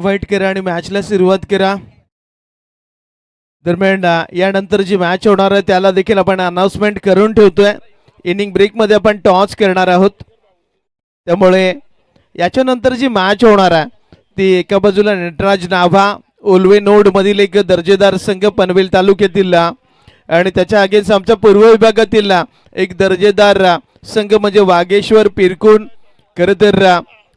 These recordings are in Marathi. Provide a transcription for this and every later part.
वाईट करा आणि मॅचला सुरुवात करा. दरम्यान यानंतर जी मॅच होणार आहे त्याला देखील आपण अनाउन्समेंट करून ठेवतोय. इनिंग ब्रेक मध्ये आपण टॉस करणार आहोत. त्यामुळे याच्यानंतर जी मॅच होणार आहे ती एका बाजूला नटराज नाभा ओल्वे नोड मधील एक दर्जेदार संघ पनवेल तालुक्यातील आणि त्याच्या अगेन्स्ट आमच्या पूर्व विभागातील एक दर्जेदार संघ म्हणजे वागेश्वर पिरकुण. खरं तर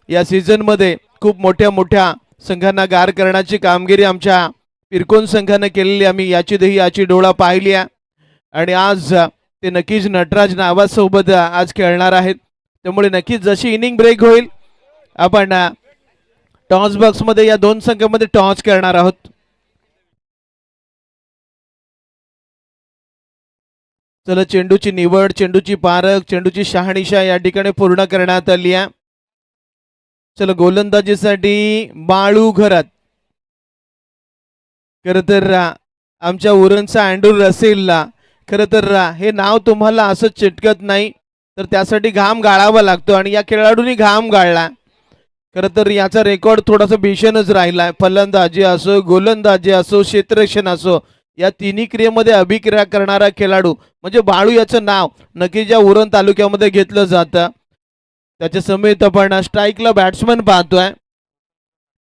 या सीझन मध्ये खूप मोठ्या मोठ्या संघांना गार करण्याची कामगिरी आमच्या पिरकोन संघाने केलेली आम्ही याची डोळा पाहिली आहे. आणि आज ते नक्कीच नटराज नावासोबत आज खेळणार आहेत. त्यामुळे नक्कीच जशी इनिंग ब्रेक होईल आपण टॉस बॉक्स मध्ये या दोन संघांमध्ये टॉस करणार आहोत. चला चेंडूची निवड, चेंडूची पारख, चेंडूची शहानिशा या ठिकाणी पूर्ण करण्यात आली आहे. चला गोलंदाजीसाठी बाळू घरात. खर तर आमच्या उरणचा अँड्रू रसेलला खरं तर हे नाव तुम्हाला असं चिटकत नाही, तर त्यासाठी घाम गाळावा लागतो आणि या खेळाडूंनी घाम गाळला. खरं तर याचा रेकॉर्ड थोडासा भीषणच राहिला. फलंदाजी असो, गोलंदाजी असो, क्षेत्ररक्षण असो, या तिन्ही क्रियेमध्ये अभिक्रिया करणारा खेळाडू म्हणजे बाळू याचं नाव नक्कीच या उरण तालुक्यामध्ये घेतलं जातं. त्याच्या समेत आपण स्ट्राईकला बॅट्समन पाहतोय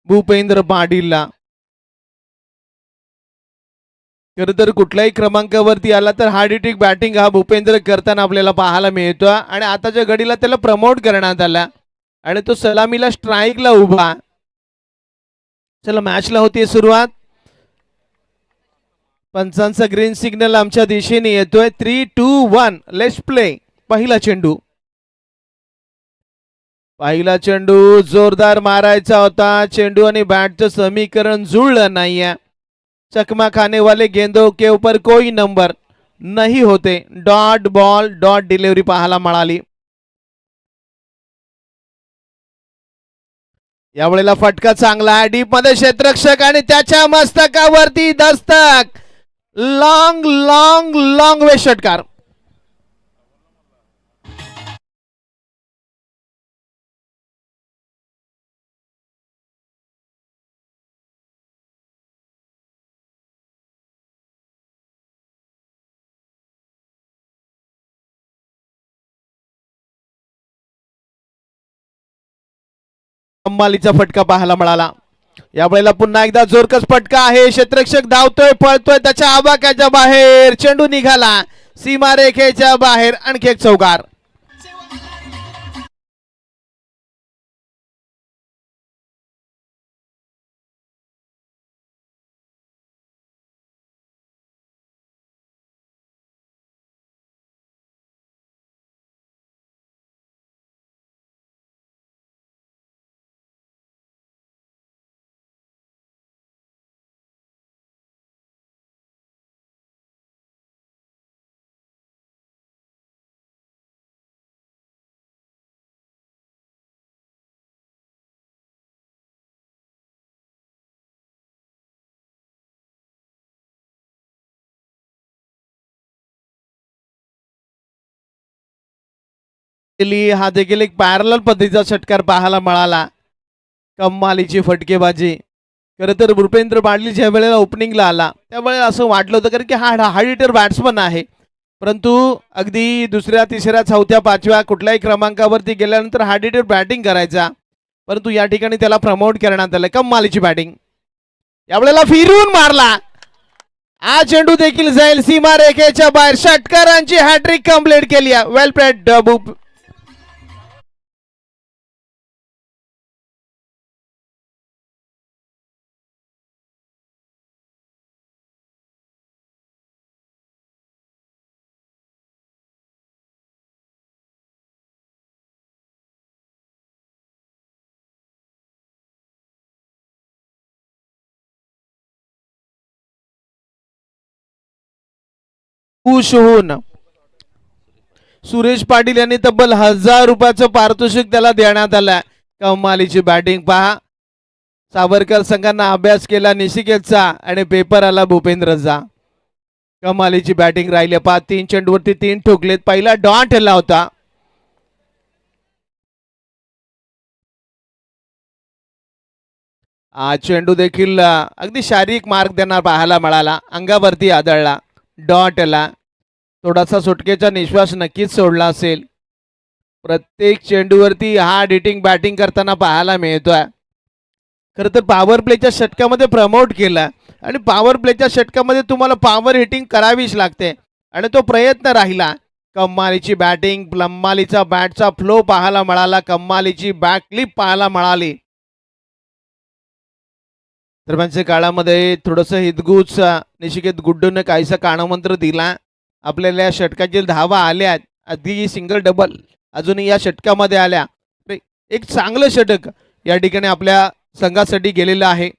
भूपेंद्र पाटीलला. खरं तर कुठल्याही क्रमांकावरती आला तर हार्ड हिटिंग बॅटिंग हा भूपेंद्र करताना आपल्याला पाहायला मिळतो आणि आताच्या घडीला त्याला प्रमोट करण्यात आला आणि तो सलामीला स्ट्राईकला उभा. चला मॅचला होती सुरुवात. पंचांचा ग्रीन सिग्नल आमच्या दिशेने येतोय. 3-2-1 लेट्स प्ले. पहिला चेंडू जोरदार मारायचा होता. चेंडू आणि बॅटचं समीकरण जुळलं नाहीये. चकमा खाने वाले गेंदों के ऊपर कोई नंबर नहीं होते. डॉट बॉल डॉट डिलिव्हरी पाहायला मिळाली. यावेळेला फटका चांगला डीप मध्ये क्षेत्ररक्षक आणि त्याच्या मस्तकावरती दस्तक. लॉंग लॉंग लॉंग वे षटकार. कमालीचा फटका पाहायला मिळाला. यावेळेला पुन्हा एकदा जोरकस फटका आहे. क्षेत्ररक्षक धावतोय, पळतोय, त्याच्या आवाक्याच्या बाहेर चेंडू निघाला सीमारेखेच्या बाहेर. आणखी एक चौकार. हा देखील एक पॅरलल पद्धतीचा षटकार पाहायला मिळाला. कमालीची फटकेबाजी. खरं तर भूपेंद्र पाटील ज्या वेळेला ओपनिंगला आला त्यावेळेला असं वाटलं होतं कारण की हा हार्ड हिटर बॅट्समन आहे, परंतु अगदी दुसऱ्या तिसऱ्या चौथ्या पाचव्या कुठल्याही क्रमांकावरती गेल्यानंतर हार्ड हिटर बॅटिंग करायचा, परंतु या ठिकाणी त्याला प्रमोट करण्यात आलं. कमालीची बॅटिंग. यावेळेला फिरून मारला. हा चेंडू देखील जाईल सीमारेखेच्या बाहेर. षटकारांची हॅट्रिक कंप्लीट केली. वेल प्लेड खुश होऊन सुरेश पाटील यांनी तब्बल 1000 रुपयाचं पारितोषिक त्याला देण्यात आलं. कमालीची बॅटिंग पहा. सावरकर संघांना अभ्यास केला निशिकेतचा आणि पेपर आला भूपेंद्रचा. कमालीची बॅटिंग राहिली पहा. 3 चेंडूवरती 3 ठोकलेत. पहिला डॉट हल्ला होता. चेंडू देखील अगदी शारीरिक मार्ग देणार पाहायला मिळाला, अंगावरती आदळला, डॉटला. थोडासा सुटकेचा निश्वास नक्कीच सोडला असेल. प्रत्येक चेंडूवरती हार्ड हिटिंग बॅटिंग करताना पाहायला मिळतोय. खरं तर पॉवर प्लेच्या षटकामध्ये प्रमोट केला आणि पॉवर प्लेच्या षटकामध्ये तुम्हाला पॉवर हिटिंग करावीच लागते आणि तो प्रयत्न राहिला. कम्मालीची बॅटिंग, कम्मालीचा बॅटचा फ्लो पाहायला मिळाला, कम्मालीची बॅक क्लिप पाहायला मिळाली. दरम्यानच्या काळामध्ये थोडंसं हितगुज निशिकेत गुड्डूने काहीसा कानमंत्र दिला. आपल्याला या षटकातील धावा आल्या, अगदी सिंगल डबल अजूनही या षटकामध्ये आल्या. एक चांगलं षटक या ठिकाणी आपल्या संघासाठी गेलेलं आहे.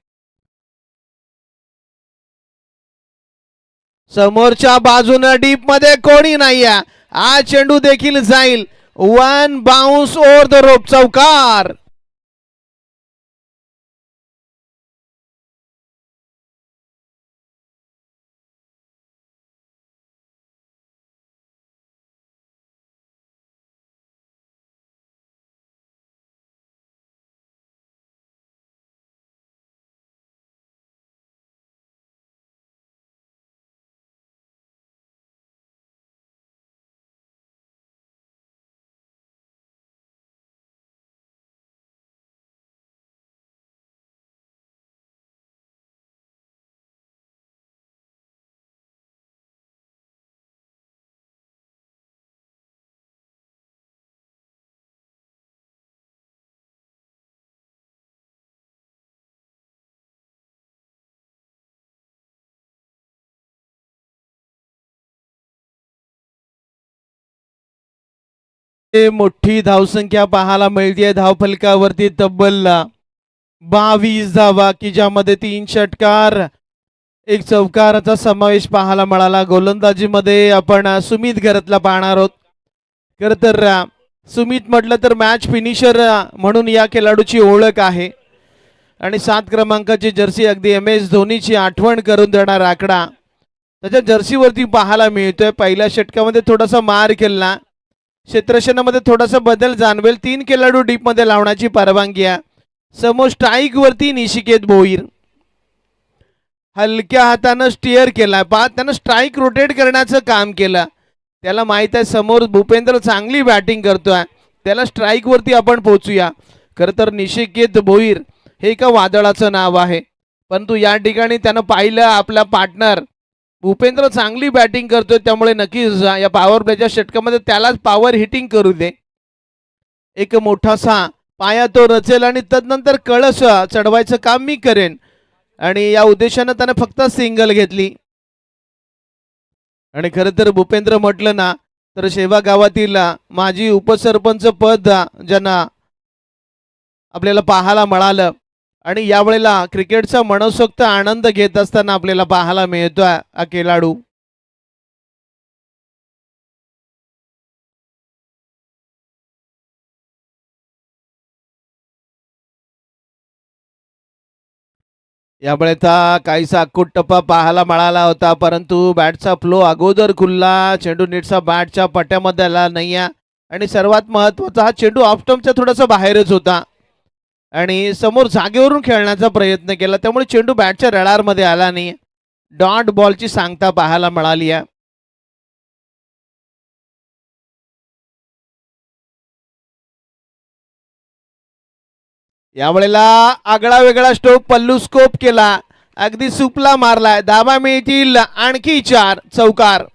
समोरच्या बाजूने डीप मध्ये कोणी नाहीये. हा चेंडू देखील जाईल. One bounce over the rope, चौकार. मोठी धावसंख्या पाहायला मिळते धावफलकावरती, तब्बल 22 धावा की ज्यामध्ये 3 षटकार, एक चौकाराचा समावेश पाहायला मिळाला. गोलंदाजीमध्ये आपण सुमित घरतला पाहणार आहोत. खर तर सुमित म्हटलं तर मॅच फिनिशर म्हणून या खेळाडूची ओळख आहे आणि 7 क्रमांकाची जर्सी अगदी MS धोनीची आठवण करून देणार आकडा त्याच्या जर्सीवरती पाहायला मिळतोय. पहिल्या षटकामध्ये थोडासा मार केला, क्षेत्रक्षणामध्ये थोडासा बदल जाणवेल. 3 खेळाडू डीप मध्ये लावण्याची परवानगी आहे. समोर स्ट्राईक वरती निशिकेत भोईर हलक्या हातानं स्टिअर केला, त्यानं स्ट्राईक रोटेट करण्याचं काम केलं. त्याला माहित आहे समोर भूपेंद्र चांगली बॅटिंग करतोय, त्याला स्ट्राईक वरती आपण पोहोचूया. खरं तर निशिकेत भोईर हे एका वादळाचं नाव आहे, परंतु या ठिकाणी त्यानं पाहिलं आपला पार्टनर भूपेंद्र चांगली बॅटिंग करतोय, त्यामुळे नक्कीच या पॉवर प्लेच्या षटकामध्ये त्यालाच पॉवर हिटिंग करू दे. एक मोठासा पाया तो रचेल आणि तदनंतर कळस चढवायचं काम मी करेन आणि या उद्देशानं त्याने फक्त सिंगल घेतली. आणि खरं तर भूपेंद्र म्हटलं ना तर शेवा गावातील माजी उपसरपंच पद ज्यांना आपल्याला पाहायला मिळालं आणि यावेळेला क्रिकेटचा मनसोक्त आनंद घेत असताना आपल्याला पाहायला मिळतोय हा खेळाडू. यामुळे काहीसा अक्कूट टप्पा पाहायला मिळाला होता, परंतु बॅटचा फ्लो अगोदर खुलला, चेंडू नीटसा बॅटच्या पट्ट्यामध्ये आला नाही आणि सर्वात महत्वाचा हा चेंडू ऑफ स्टंपच्या थोडासा बाहेरच होता आणि समोर जागेवरून खेळण्याचा प्रयत्न केला, त्यामुळे चेंडू बॅटच्या रडारमध्ये आला नाही. डॉट बॉलची सांगता पाहायला मिळाली आहे. यावेळेला आगळा वेगळा स्ट्रोक पल्लू स्कोप केला, अगदी सुपला मारलाय. धाबा मिळतील आणखी 4, चौकार.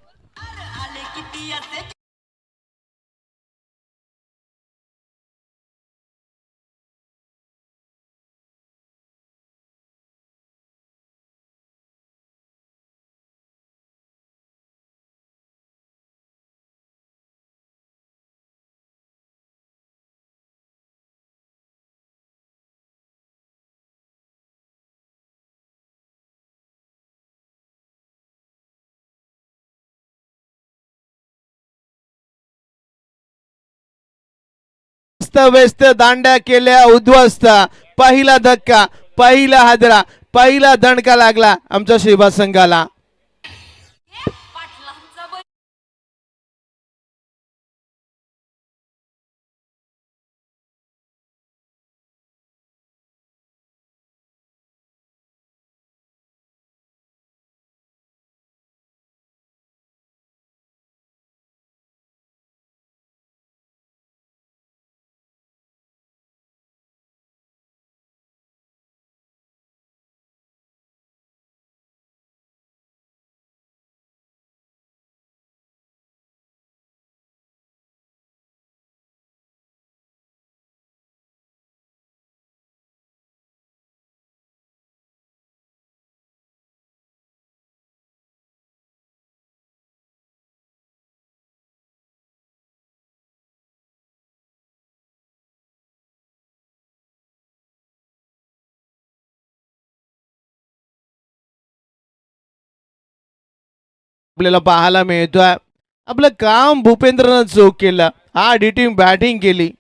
व्यस्त दांड्या केल्या उद्ध्वस्त. पहिला धक्का, पहिला हादरा, पहिला दणका लागला आमच्या शिवा संघाला. आपल्याला पाहायला मिळतोय. आपलं काम भूपेंद्रनं चोख केलं. हा डी टीम बॅटिंग केली,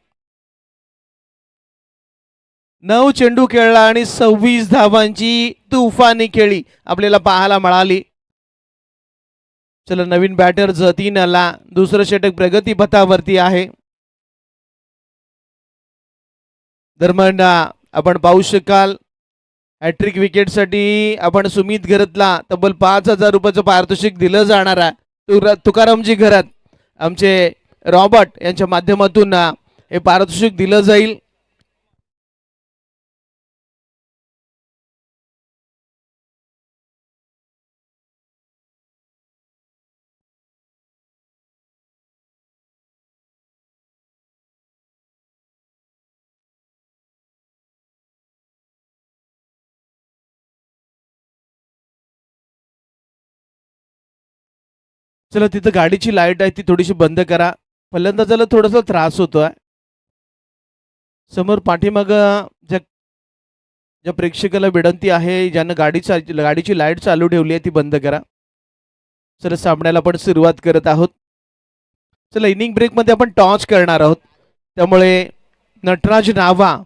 9 चेंडू खेळला आणि 26 धावांची तुफानी खेळी आपल्याला पाहायला मिळाली. चला नवीन बॅटर जतीन आला, दुसरं षटक प्रगती पथावरती आहे. दरम्यान आपण पाहू शकाल हॅट्रिक विकेटसाठी आपण सुमित घरतला तब्बल 5,000 रुपयाचं पारितोषिक दिलं जाणार आहे. तुकारामजी घरात आमचे रॉबर्ट यांच्या माध्यमातून हे पारितोषिक दिलं जाईल. चला तिथं गाडीची लाईट आहे ती थोडीशी बंद करा. फलंदाजाला थोडासा त्रास होतोय. समोर पाठीमाग ज्या ज्या प्रेक्षकाला विनंती आहे, ज्यानं गाडीची लाईट चालू ठेवली आहे ती बंद करा. चला सामन्याला आपण सुरुवात करत आहोत. चला इनिंग ब्रेकमध्ये आपण टॉस करणार आहोत, त्यामुळे नटराज नावा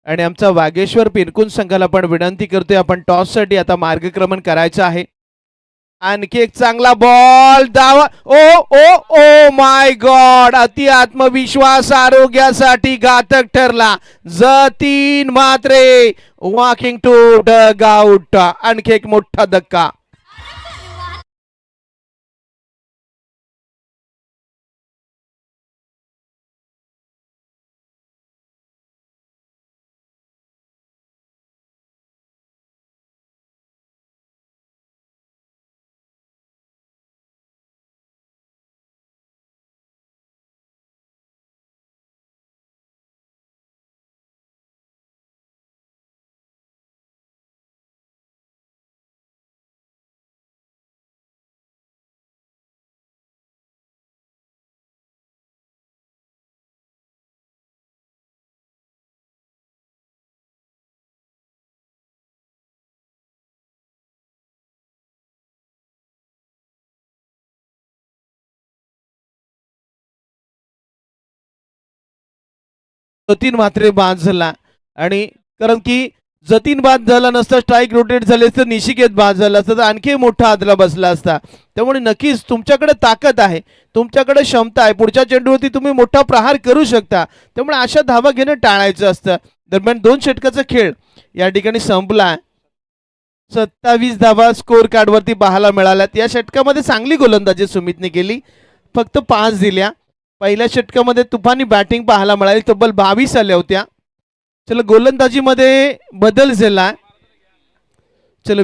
आणि आमचा वागेश्वर पिरकुन संघाला आपण विनंती करतोय, आपण टॉससाठी आता मार्गक्रमण करायचं आहे. आणखी एक चांगला बॉल धावा. ओ ओ ओ माय गॉड, अति आत्मविश्वास आरोग्यासाठी घातक ठरला. जतीन मात्रे वॉकिंग टू डग आउट. आणखी एक मोठा धक्का. जतीन मात्रे बाद झाला, आणि कारण की जतीन बाद झाला नसता, स्ट्राईक रोटेट झाले तर निशिकेत बाद झाला असता, तर आणखी मोठा आदला बसला असता. त्यामुळे नक्कीच तुमच्याकडे ताकद आहे, तुमच्याकडे क्षमता आहे, पुढच्या चेंडूवरती तुम्ही मोठा प्रहार करू शकता. त्यामुळे अशा धावा घेणं टाळायचं असतं. दरम्यान 2 षटकाचा खेळ या ठिकाणी संपला. 27 धावा स्कोर कार्डवरती पाहायला मिळाल्यात. या षटकामध्ये चांगली गोलंदाजी सुमितने केली, फक्त 5 दिल्या. पहिल्या षटकामध्ये तुफानी बॅटिंग पाहायला मिळाली, तब्बल 22 आल्या होत्या. चला गोलंदाजीमध्ये बदल झाला. चला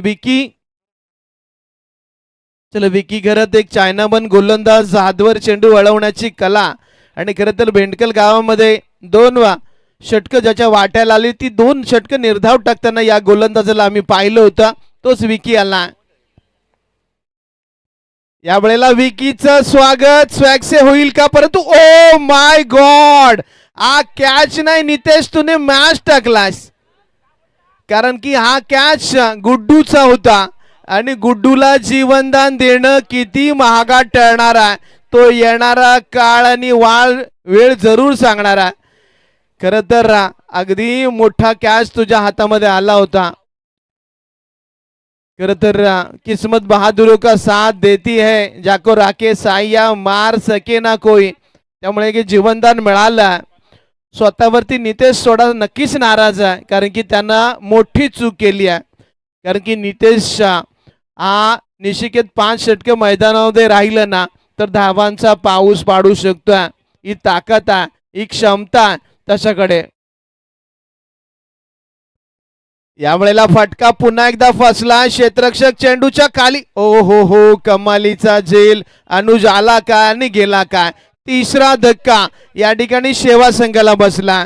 विकी घरात एक चायनामन गोलंदाज, हातवर चेंडू वळवण्याची कला, आणि खरं तर भेंडकल गावामध्ये 2 षटकं ज्याच्या वाट्याला आली, ती 2 षटकं निर्धाव टाकताना या गोलंदाजाला आम्ही पाहिलं होतं. तोच विकी आला. या वेळेला विकीचं स्वागत स्वॅग से होईल का, परंतु ओ माय गॉड, हा कॅच नाही नितेश, तुने मॅच टाकलास. कारण की हा कॅच गुड्डूचा होता, आणि गुड्डूला जीवनदान देणं किती महागात ठरणार आहे, तो येणारा काळ आणि वेळ जरूर सांगणार आहे. खरं तर अगदी मोठा कॅच तुझ्या हातामध्ये आला होता. खरं तर किस्मत बहादुरों का साथ देती है, जाको राके साया मार सके ना कोई. त्यामुळे की जीवनदान मिळालं. स्वतःवरती नितेश थोडा नक्कीच नाराज आहे, कारण की त्यांना मोठी चूक केली आहे. कारण की नितेश हा निशिकेत 5 षटके मैदानामध्ये राहिलं ना, तर धावांचा पाऊस पाडू शकतोय. ही ताकद आहे, ही क्षमता आहे त्याच्याकडे. यावेळेला फटका पुन्हा एकदा फसला, क्षेत्ररक्षक चेंडूच्या खाली. ओ हो, कमालीचा झेल. अनुज आला काय आणि गेला काय. तिसरा धक्का या ठिकाणी शेवा संघाला बसला.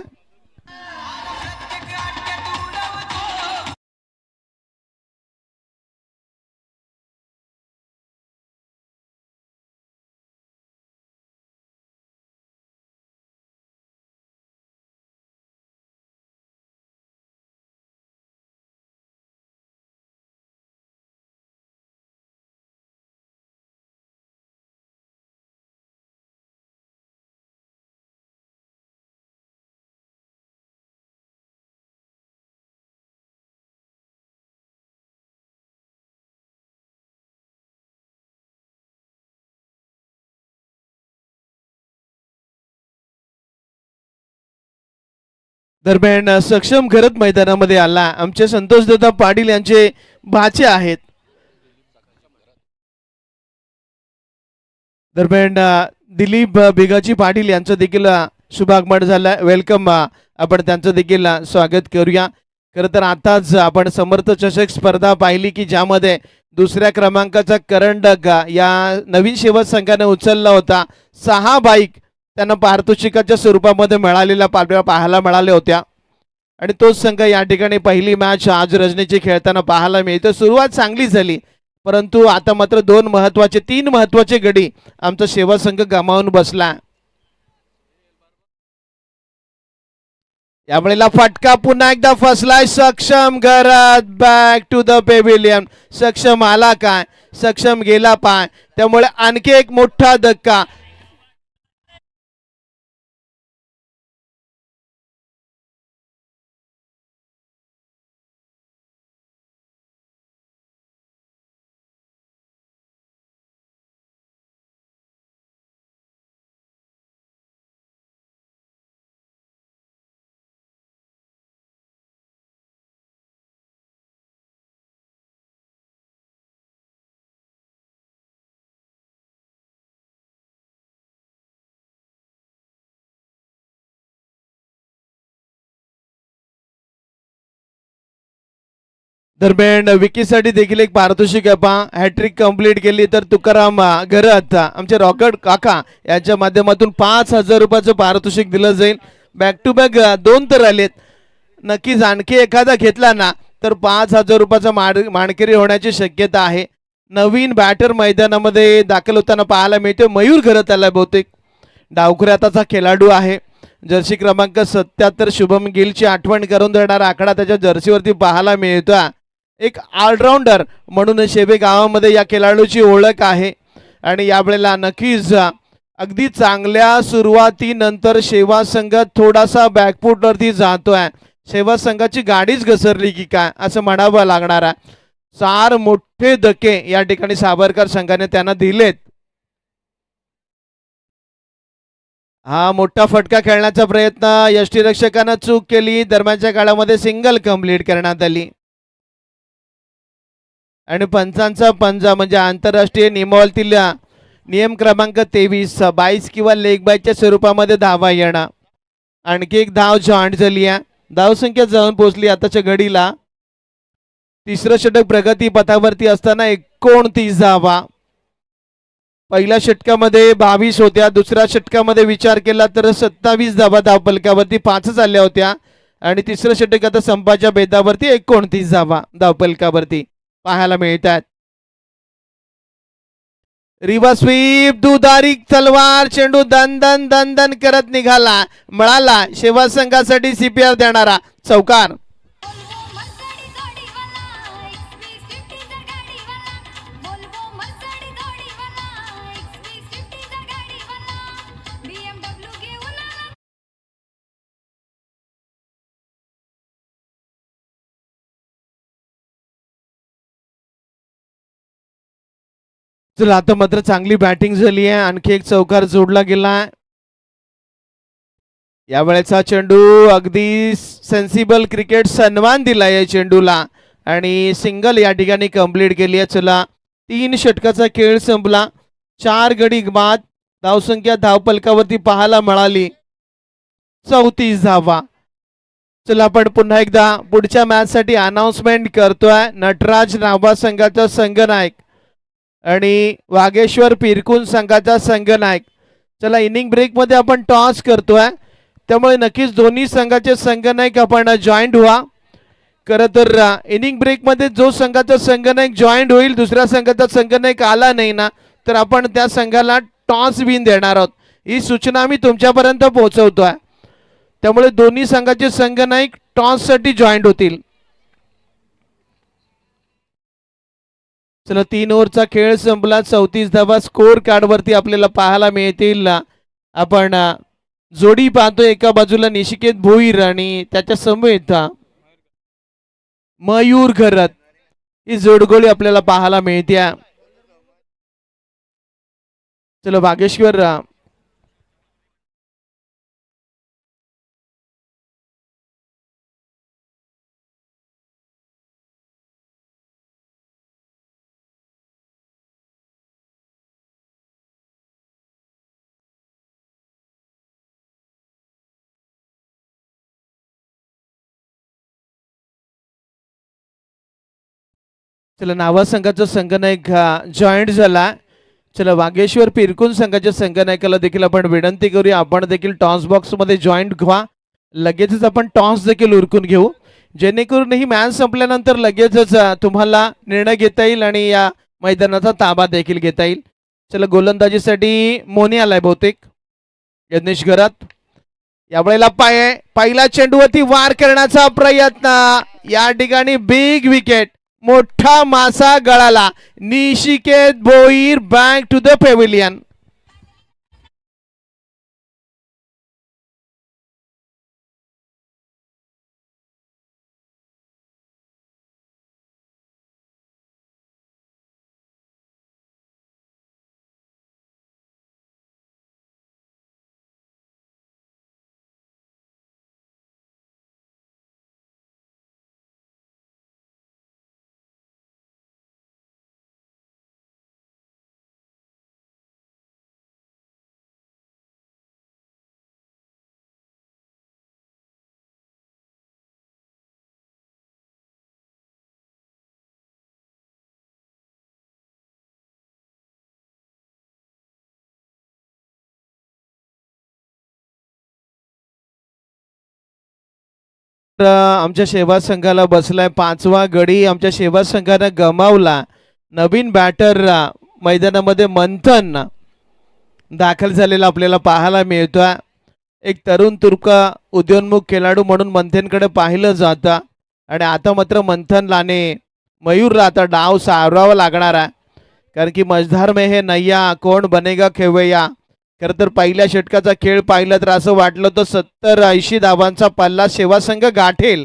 दरम्यान सक्षम घरत मैदानामध्ये आला. आमचे संतोषदादा पाटील यांचे भाचे आहेत. दरम्यान दिलीप भिगाजी पाटील यांचं देखील शुभागमन झालं. वेलकम. आपण त्यांचं देखील स्वागत करूया. खरं तर आताच आपण समर्थ चषक स्पर्धा पाहिली की ज्यामध्ये दुसऱ्या क्रमांकाचा करंडक या नवीन सेवा संघाने उचलला होता. 6 बाईक त्यांना पारितोषिकाच्या स्वरूपामध्ये मिळालेल्या पाहायला मिळाल्या होत्या. आणि तोच संघ या ठिकाणी पहिली मॅच आज रजनीची खेळताना पाहायला मिळते. सुरुवात चांगली झाली, परंतु आता मात्र 3 महत्वाचे गडी आमचा सेवा संघ गमावून बसला. यावेळेला फटका पुन्हा एकदा फसलाय. सक्षम घरात बॅक टू द पेव्हिलियन. सक्षम आला काय, सक्षम गेला पाय, त्यामुळे आणखी एक मोठा धक्का. दरम्यान विकीसाठी देखील एक पारितोषिक हॅट्रिक कंप्लीट केली तर तुकाराम घरत आमचे रॉकेट काका यांच्या माध्यमातून 5,000 रुपयाचं पारितोषिक दिलं जाईल. बॅक टू बॅक 2 तर आलेत. नक्कीच आणखी एखादा घेतला ना तर 5,000 रुपयाचा मानकरी होण्याची शक्यता आहे. नवीन बॅटर मैदानामध्ये दाखल होताना पाहायला मिळते. मयूर घरत आला बहुतेक. डावखुऱ्याचा खेळाडू आहे. जर्सी क्रमांक 77 शुभम गिलची आठवण करून देणारा आकडा त्याच्या जर्सीवरती पाहायला मिळतो. एक ऑलराऊंडर म्हणून शेबे गावामध्ये या खेळाडूची ओळख आहे. आणि यावेळेला नक्कीच अगदी चांगल्या सुरुवातीनंतर सेवा संघ थोडासा बॅकफूटवरती जातोय. सेवा संघाची गाडीच घसरली की काय असं म्हणावं लागणार आहे. 4 मोठे धक्के या ठिकाणी सावरकर संघाने त्यांना दिलेत. हा मोठा फटका खेळण्याचा प्रयत्न यष्टीरक्षकानं चूक केली. दरम्यानच्या काळामध्ये सिंगल कंप्लीट करण्यात आली. आणि पंचांचा पंजा म्हणजे आंतरराष्ट्रीय नियमावलीतील नियम क्रमांक 23 22 किंवा लेग बायच्या स्वरूपामध्ये धावा येणं. आणखी एक धाव जॉईंट झाली आहे. धावसंख्या जाऊन पोहोचली आताच्या घडीला. तिसरं षटक प्रगती पथावरती असताना 29 धावा. पहिल्या षटकामध्ये 22 होत्या. दुसऱ्या षटकामध्ये विचार केला तर 27 धावा धावपलकावरती 5 आल्या होत्या. आणि तिसरं षटक आता संपाच्या बेदावरती 29 धावा धावपलकावरती पाहायला मिळतात. रिव्हर स्वीप दुधारी तलवार. चेंडू दन दन करत निघाला. मिळाला सेवा संघासाठी CPR देणारा चौकार. चला आता मात्र चांगली बॅटिंग झाली आहे. आणखी एक चौकार जोडला गेला. यावेळेचा चेंडू अगदी सेन्सिबल क्रिकेट सन्मान दिला या चेंडूला आणि सिंगल या ठिकाणी कंप्लीट केली आहे. चला 3 षटकाचा खेळ संपला. 4 गडी बाद. धावसंख्या धावपलकावरती पाहायला मिळाली 34 धावा. चला आपण पुन्हा एकदा पुढच्या मॅच साठी अनाउन्समेंट करतोय. नटराज नाभा संघाचा संघनायक आणि वागेश्वर पिरकुन संघाचा संघनायक. चला इनिंग ब्रेक मध्ये आपण टॉस करतोय, त्यामुळे नक्कीच दोन्ही संघाचे संघनायक आपण जॉईंट व्हा. खरं तर इनिंग ब्रेक मध्ये जो संघाचा संघनायक जॉईंट होईल, दुसऱ्या संघाचा संघनायक आला नाही ना तर आपण त्या संघाला टॉस विन देणार आहोत. ही सूचना आम्ही तुमच्यापर्यंत पोहोचवतोय. त्यामुळे दोन्ही संघाचे संघनायक टॉस साठी जॉईंट होतील. चला 3 ओव्हरचा खेळ संपला. 34 धावा स्कोर कार्ड वरती आपल्याला पाहायला मिळतील. आपण जोडी पाहतो. एका बाजूला निशिकेत भोईर आणि त्याच्या समेत मयूर घरत ही जोडगोळी आपल्याला पाहायला मिळते. चला वागेश्वर चला नावा संघाचा संघनायक जॉईंट झाला. चला वागेश्वर पिरकुन संघाच्या संघनायकाला देखील आपण विनंती करूया, आपण देखील टॉस बॉक्स मध्ये जॉईंट व्हा. लगेचच आपण टॉस देखील उरकून घेऊ, जेणेकरून ही मॅच संपल्यानंतर लगेचच तुम्हाला निर्णय घेता येईल आणि या मैदानाचा ताबा देखील घेता येईल. चला गोलंदाजीसाठी मोनी आलाय बहुतेक. यज्ञेश घरात यावेळेला पहिला चेंडूवरती वार करण्याचा प्रयत्न. या ठिकाणी बिग विकेट, मोठा मासा गळाला. निशिकेत Bhoir back to the pavilion. आमच्या शेवा संघाला बसलाय 5वा गडी. आमच्या शेवा संघानं गमावला. नवीन बॅटर मैदानामध्ये मंथन दाखल झालेला आपल्याला पाहायला मिळतोय. एक तरुण तुर्क उदयोन्मुख खेळाडू म्हणून मंथनकडे पाहिलं जातं आणि आता मात्र मंथन लाने मयूरला आता डाव सावरावा लागणार आहे, कारण की मझधार में हे नय्या कोण बनेगा खेवैया. खरं तर पहिल्या षटकाचा खेळ पाहिला तर असं वाटलं तर 70-80 धावांचा पल्ला सेवा संघ गाठेल.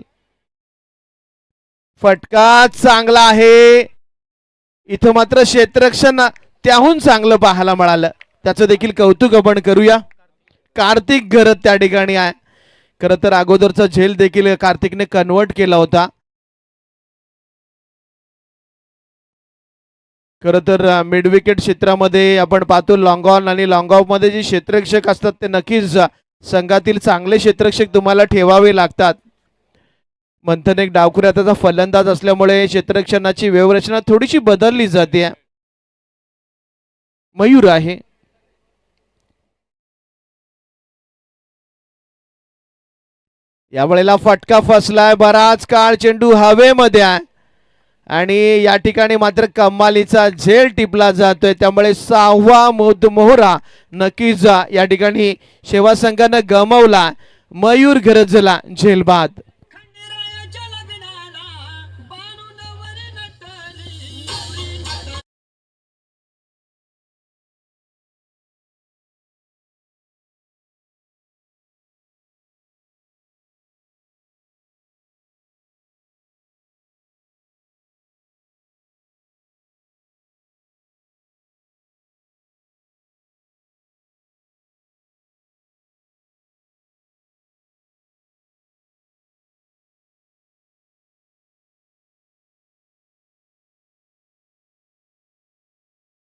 फटका चांगला आहे. इथं मात्र क्षेत्ररक्षण त्याहून चांगलं पाहायला मिळालं, त्याचं देखील कौतुक आपण करूया. कार्तिक घरत त्या ठिकाणी आहे. खरं तर अगोदरचा झेल देखील कार्तिकने कन्वर्ट केला होता. खरं तर मिड विकेट क्षेत्रामध्ये आपण पाहतो लॉंग ऑन आणि लॉंग ऑफ मध्ये जे क्षेत्ररक्षक असतात ते नक्कीच संघातील चांगले क्षेत्ररक्षक तुम्हाला ठेवावे लागतात. मंथन एक डावखुऱ्याचा फलंदाज असल्यामुळे क्षेत्ररक्षणाची व्यवरचना थोडीशी बदलली जाते. मयूर आहे. यावेळेला फटका फसलाय. बराच काळ चेंडू हवेमध्ये आहे आणि या ठिकाणी मात्र कमालीचा झेल टिपला जातोय. त्यामुळे 6वा मोहरा नक्कीच या ठिकाणी सेवा संघानं गमावला. मयूर गरजला झेल बाद.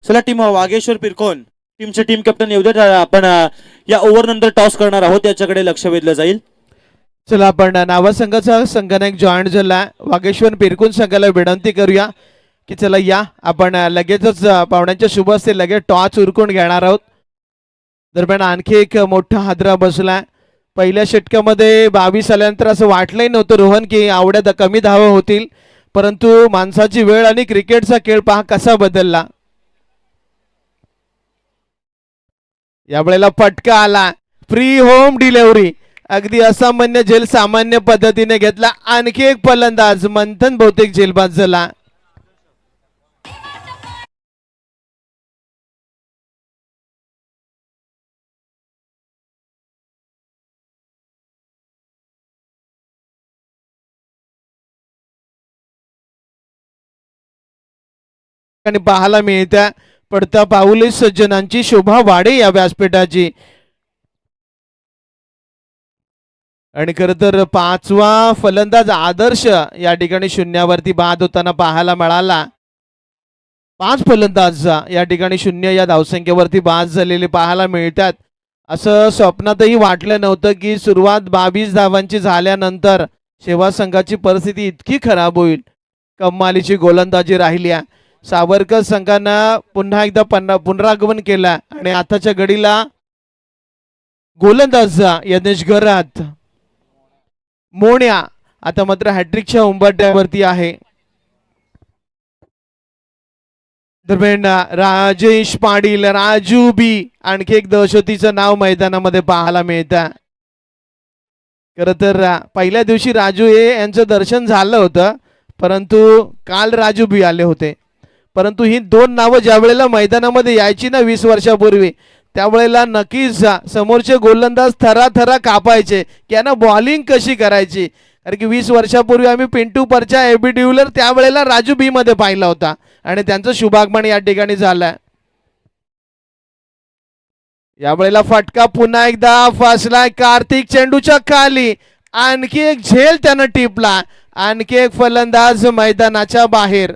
चला टीम वागेश्वर पिरकोन टीमचे टीम कॅप्टन येऊ द्या. आपण या ओव्हर नंतर टॉस करणार आहोत, याच्याकडे लक्ष वेधलं जाईल. चला आपण नावा संघाचा संघनायक जॉईंट झाला. वागेश्वर पिरकुन संघाला विनंती करूया की चला या, आपण लगेचच पाहुण्यांच्या शुभ असते लगेच टॉस उरकून घेणार आहोत. दरम्यान आणखी एक मोठा हादरा बसलाय. पहिल्या षटकामध्ये 22 आल्यानंतर असं वाटलंही नव्हतं रोहन की आवड्या कमी धावा होतील, परंतु माणसाची वेळ आणि क्रिकेटचा खेळ पहा कसा बदलला. यावेळेला फटका आला. फ्री होम डिलिव्हरी, अगदी असामान्य झेल सामान्य पद्धतीने घेतला. आणखी एक फलंदाज मंथन बहुतेक झेलबाज झाला. आणि पाहायला मिळत्या पडता पाऊले सज्जनांची शोभा वाढे या व्यासपीठाची. आणि खरं तर 5वा फलंदाज आदर्श या ठिकाणी शून्यावरती बाद होताना पाहायला मिळाला. 5 फलंदाज या ठिकाणी 0 या धावसंख्येवरती बाद झालेले पाहायला मिळतात. असं स्वप्नातही वाटलं नव्हतं की सुरुवात 22 धावांची झाल्यानंतर सेवा संघाची परिस्थिती इतकी खराब होईल. कमालीची गोलंदाजी राहिली आहे. सावरकर संघानं पुन्हा एकदा पुनरागमन केलं आणि आताच्या घडीला गोलंदाज यज्ञेश गरात मोन्या आता मात्र हॅट्रिकच्या उंबरठ्यावरती आहे. दरम्यान राजेश पाटील राजू बी आणखी एक दहशतीचं नाव मैदानामध्ये पाहायला मिळतं. खर तर पहिल्या दिवशी राजू यांचं दर्शन झालं होतं, परंतु काल राजू बी आले होते. परंतु ही दोन नावं ज्या वेळेला मैदानामध्ये यायची ना 20 वर्षापूर्वी, त्यावेळेला नक्कीच समोरचे गोलंदाज थरा कापायचे की यांना बॉलिंग कशी करायची. कारण की 20 वर्षापूर्वी आम्ही पिंटू परचा एबी डिव्हिलर त्यावेळेला राजू बी मध्ये पाहिला होता आणि त्यांचं शुभागमन या ठिकाणी झालंय. यावेळेला फटका पुन्हा एकदा फसलाय कार्तिक चेंडूच्या खाली. आणखी एक झेल त्यानं टिपला. आणखी एक फलंदाज मैदानाच्या बाहेर.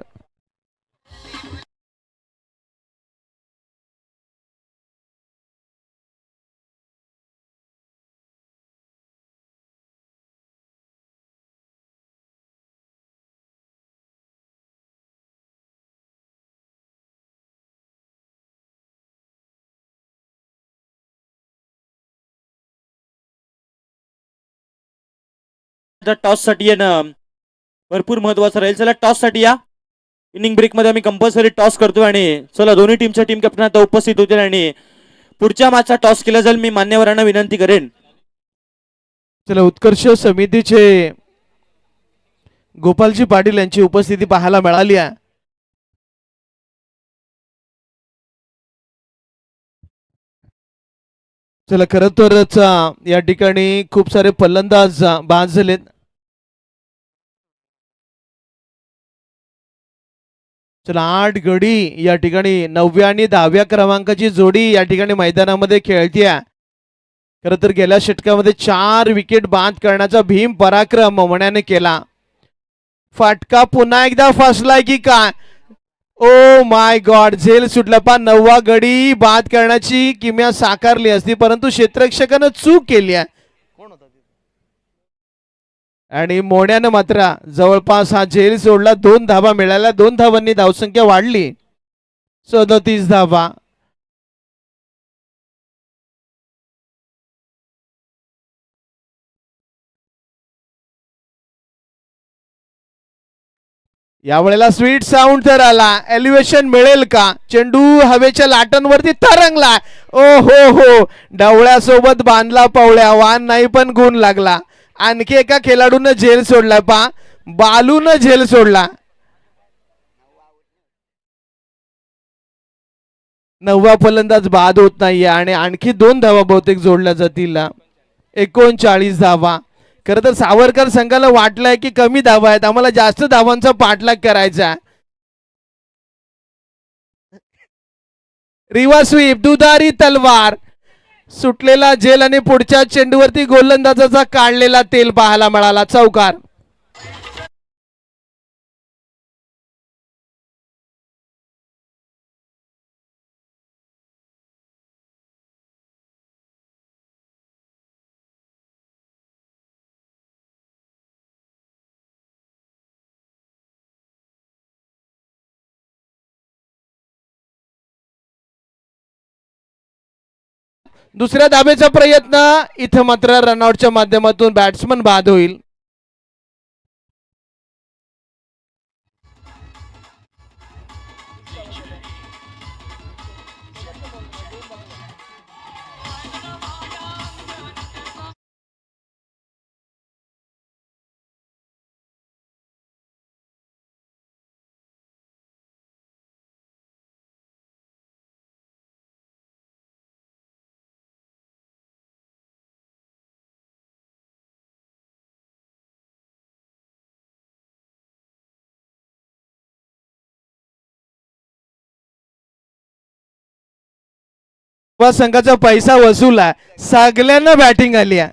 टॉस साठी आहे ना भरपूर महत्वाचं राहील. चला टॉस साठी या. इनिंग ब्रेक मध्ये आम्ही कंपल्सरी टॉस करतोय आणि चला दोन्ही टीमच्या टीम कॅप्टन आता उपस्थित होतील आणि पुढच्या मॅचचा टॉस केला जाईल. मी मान्यवरांना विनंती करेन. चला उत्कर्ष समितीचे गोपालजी पाटील यांची उपस्थिती पाहायला मिळाली आहे. चला खरं तरच या ठिकाणी खूप सारे फलंदाज बाद झालेत. चला 8 गडी या ठिकाणी 9व्या आणि 10व्या क्रमांकाची जोडी या ठिकाणी मैदानामध्ये खेळतीये. खरं तर गेल्या षटकामध्ये 4 विकेट बाद करण्याचा भीम पराक्रम मोन्याने केला. फटका पुन्हा एकदा फसलाय की काय. ओ माय गॉड, झेल सुटला. 9वा गडी बाद करण्याची किमया साकारली असती, परंतु क्षेत्ररक्षकानं चूक केली आहे आणि मोन्यानं मात्र जवळपास हा झेल सोडला. 2 धावा मिळाल्या. 2 धावांनी धावसंख्या वाढली 37 धावा. यावेळेला स्वीट साऊंड तर आला. एलिव्हेशन मिळेल का. चेंडू हवेच्या लाटांवरती तरंगला. ओ हो हो, डवळ्यासोबत बांधला पवळ्या. वान नाही पण गुण लागला. आणखी एका खेळाडूनं झेल सोडला. बालून झेल सोडला. 9वा फलंदाज बाद होत नाहीये आणि आणखी 2 धावा बहुतेक जोडल्या जातील. 39 धावा. खरं तर सावरकर संघाला वाटलंय की कमी धावा आहेत, आम्हाला जास्त धावांचा पाठलाग करायचा. रिव्हर्स स्वीप, दुधारी तलवार. सुटलेला झेल आणि पुढच्या चेंडूवरती गोलंदाजाचा काढलेला तेल पाहायला मिळाला. चौकार. दुसऱ्या धाब्याचा प्रयत्न. इथं मात्र रनआउटच्या माध्यमातून बॅट्समन बाद होईल. संघाचा पैसा वसूल आहे. सगळ्यांना बॅटिंग आली आहे.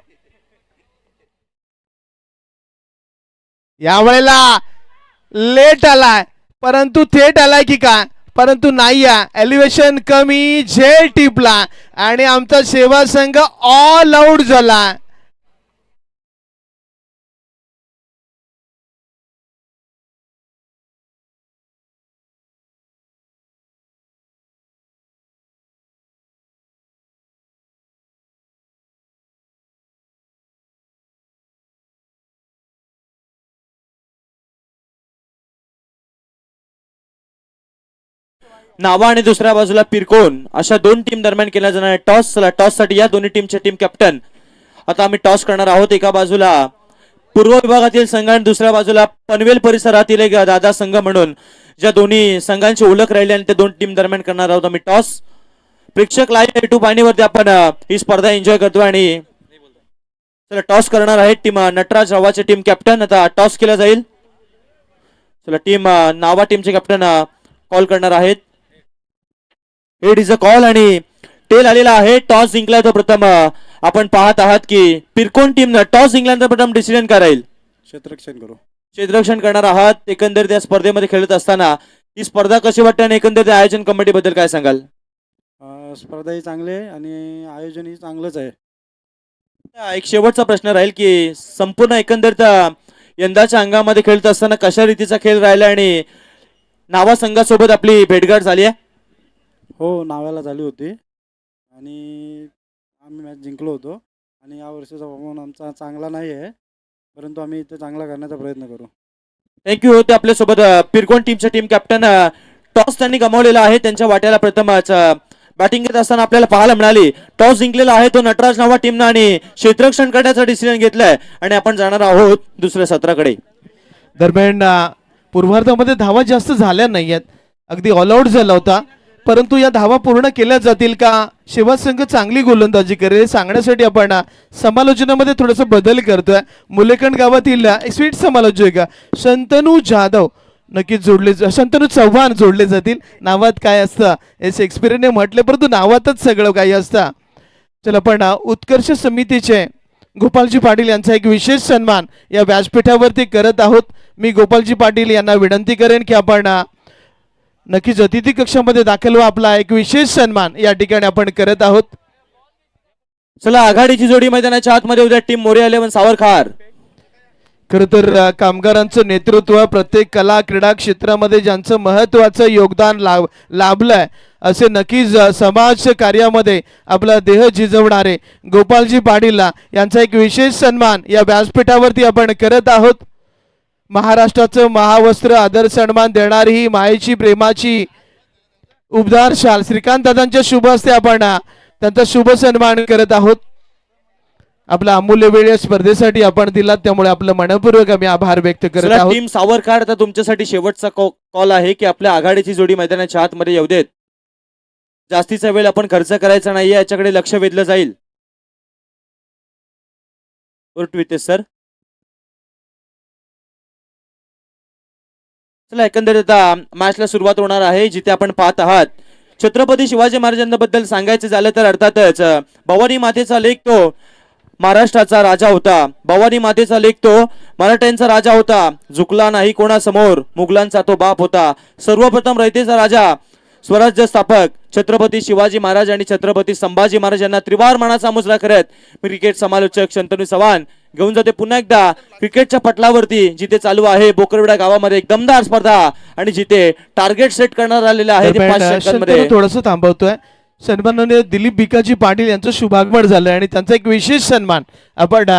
यावेळेला लेट आलाय, परंतु थेट आलाय की काय. परंतु नाही आहे. एलिव्हेशन कमी, झेल टिपला आणि आमचा सेवा संघ ऑल आउट झाला. नावा आणि दुसऱ्या बाजूला पिरकोन अशा दोन टीम दरम्यान केला जाणार आहे टॉस. चला टॉस साठी या दोन्ही टीमचे टीम कॅप्टन. आता आम्ही टॉस करणार आहोत. एका बाजूला पूर्व विभागातील संघ आणि दुसऱ्या बाजूला पनवेल परिसरातील एक दादा संघ म्हणून ज्या दोन्ही संघांची ओळख राहिली आणि त्या दोन टीम दरम्यान करणार आहोत आम्ही टॉस. प्रेक्षक लाईव्ह युट्यूब वाहिनीवरती आपण ही स्पर्धा एन्जॉय करतो आणि चला टॉस करणार आहे टीम नटराज रावाचे टीम कॅप्टन. आता टॉस केला जाईल. चला टीम नावा टीमचे कॅप्टन कॉल करणार आहेत. इट इज अ कॉल आणि टेल आलेला आहे. टॉस जिंकला तर प्रथम आपण पाहत आहात की पिरकोन टीम टॉस जिंकल्यानंतर प्रथम डिसिजन करायला क्षेत्ररक्षण करू. क्षेत्ररक्षण करणार आहात. एकंदरीत या स्पर्धेमध्ये खेळत असताना ही स्पर्धा कशी वाटते आणि एकंदरीत आयोजन कमिटीबद्दल काय सांगाल? स्पर्धा ही चांगली आहे आणि आयोजन ही चांगलंच आहे. एक शेवटचा प्रश्न राहील की संपूर्ण एकंदरीत यंदाच्या अंगामध्ये खेळत असताना कशा रीतीचा खेळ राहिला आणि नावा संघासोबत आपली भेटगाठ झाली आहे? हो, नाव्याला झाली होती आणि आम्ही मॅच जिंकलो होतो आणि या वर्षीचा परफॉर्मन्स आमचा चांगला नाही आहे, परंतु आम्ही इथे चांगला करण्याचा प्रयत्न करू. थँक्यू. होते आपल्यासोबत पिरकोन टीमचे टीम कॅप्टन. टॉस त्यांनी गमावलेला आहे. त्यांच्या वाट्याला प्रथमच बॅटिंग घेत असताना आपल्याला पाहायला मिळाली. टॉस जिंकलेला आहे तो नटराज नावा टीमनं आणि क्षेत्ररक्षण करण्याचा डिसिजन घेतलाय आणि आपण जाणार आहोत दुसऱ्या सत्राकडे. दरम्यान पूर्वार्धामध्ये धावा जास्त झाल्या नाहीयेत. अगदी ऑल आउट झाला होता, परंतु या धावा पूर्ण केल्या जातील का? शिवा संघ चांगली गोलंदाजी करेल हे सांगण्यासाठी आपण समालोचनामध्ये थोडासा बदल करतोय. मुलेकंड गावातील स्वीट समालोचक शंतनू जाधव नक्कीच शंतनू चव्हाण जोडले जातील. नावात काय असतं हे शेक्सपियरने म्हटले, परंतु नावातच सगळं काही असतं. चला आपण उत्कर्ष समितीचे गोपालजी पाटील यांचा एक विशेष सन्मान या व्यासपीठावरती करत आहोत. मी गोपालजी पाटील यांना विनंती करेन की आपण नक्कीच अतिथी कक्षामध्ये दाखल व्हा. आपला एक विशेष सन्मान या ठिकाणी आपण करत आहोत. चला आघाडीची जोडी मैदानाच्या आतमध्ये उद्या टीम मोरे 11 सावरखार. खरं तर कामगारांचं नेतृत्व प्रत्येक कला क्रीडा क्षेत्रामध्ये ज्यांचं महत्वाचं योगदान लाभलंय असे नक्कीच समाज कार्यामध्ये आपला देह झिजवणारे गोपालजी पाटील यांचा एक विशेष सन्मान या व्यासपीठावरती आपण करत आहोत. महाराष्ट्राचं महावस्त्र आदर सन्मान देणारी ही मायेची प्रेमाची उबदार शाल श्रीकांत दादांच्या शुभ हस्ते आपण त्यांचा शुभ सन्मान करत आहोत. आपला अमूल्य वेळ या स्पर्धेसाठी आपण दिलात, त्यामुळे आपलं मनपूर्वक आम्ही आभार व्यक्त करत आहोत. टीम सावरखार आता तुमच्यासाठी शेवटचा कॉल आहे की आपल्या आघाडीची जोडी मैदानाच्या आतमध्ये येऊ देत. जास्तीचा वेळ आपण खर्च करायचा नाहीये, याच्याकडे लक्ष वेधलं जाईल. सर चला एकंदरीत मॅचला सुरुवात होणार आहे. जिथे आपण पाहत आहात छत्रपती शिवाजी महाराजांबद्दल सांगायचं झालं तर अर्थातच भवानी मातेचा लेख तो महाराष्ट्राचा राजा होता. भवानी मातेचा लेख तो मराठ्यांचा राजा होता. झुकला नाही कोणासमोर, मुघलांचा तो बाप होता. सर्वप्रथम रयतेचा राजा, स्वराज्य स्थापक छत्रपती शिवाजी महाराज आणि छत्रपती संभाजी महाराज यांना त्रिवार मानाचा मुजरा करत क्रिकेट समालोचक शंतनू चव्हाण घेऊन जाते पुन्हा एकदा क्रिकेटच्या पटलावरती, जिथे चालू आहे बोकरविडा गावामध्ये एक दमदार स्पर्धा आणि जिथे टार्गेट सेट करण्यात आलेलं आहे ते 5 षटकांमध्ये. थोडस थांबवतोय. सन्माननीय दिलीप भिकाजी पाटील यांचं शुभागमन झालं आणि त्यांचा एक विशेष सन्मान आपण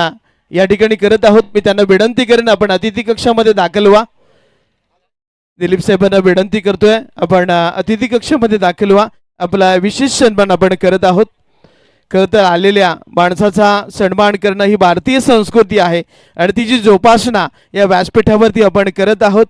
या ठिकाणी करत आहोत. मी त्यांना विनंती करेन आपण अतिथी कक्षामध्ये दाखल व्हा. दिलीप साहेबांना विनंती करतोय आपण अतिथी कक्षामध्ये दाखल व्हा. आपला विशेष सन्मान आपण करत आहोत. खरं तर आलेल्या माणसाचा सन्मान करणं ही भारतीय संस्कृती आहे आणि तिची जोपासना या व्यासपीठावरती आपण करत आहोत.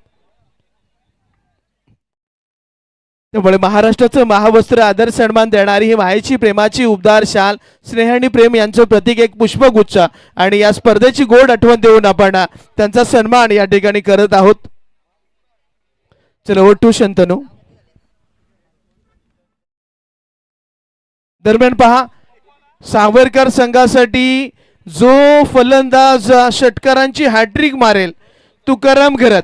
त्यामुळे महाराष्ट्राचं महावस्त्र आदर सन्मान देणारी ही मायेची प्रेमाची उबदार शाल, स्नेह आणि प्रेम यांचं प्रतीक एक पुष्पगुच्छ आणि या स्पर्धेची गोड आठवण देऊन आपण त्यांचा सन्मान या ठिकाणी करत आहोत. चलो ओटू शंतनू. दरम्यान पहा सावरकर संघासाठी जो फलंदाज षटकारांची हॅट्रिक मारेल तुकाराम घरत,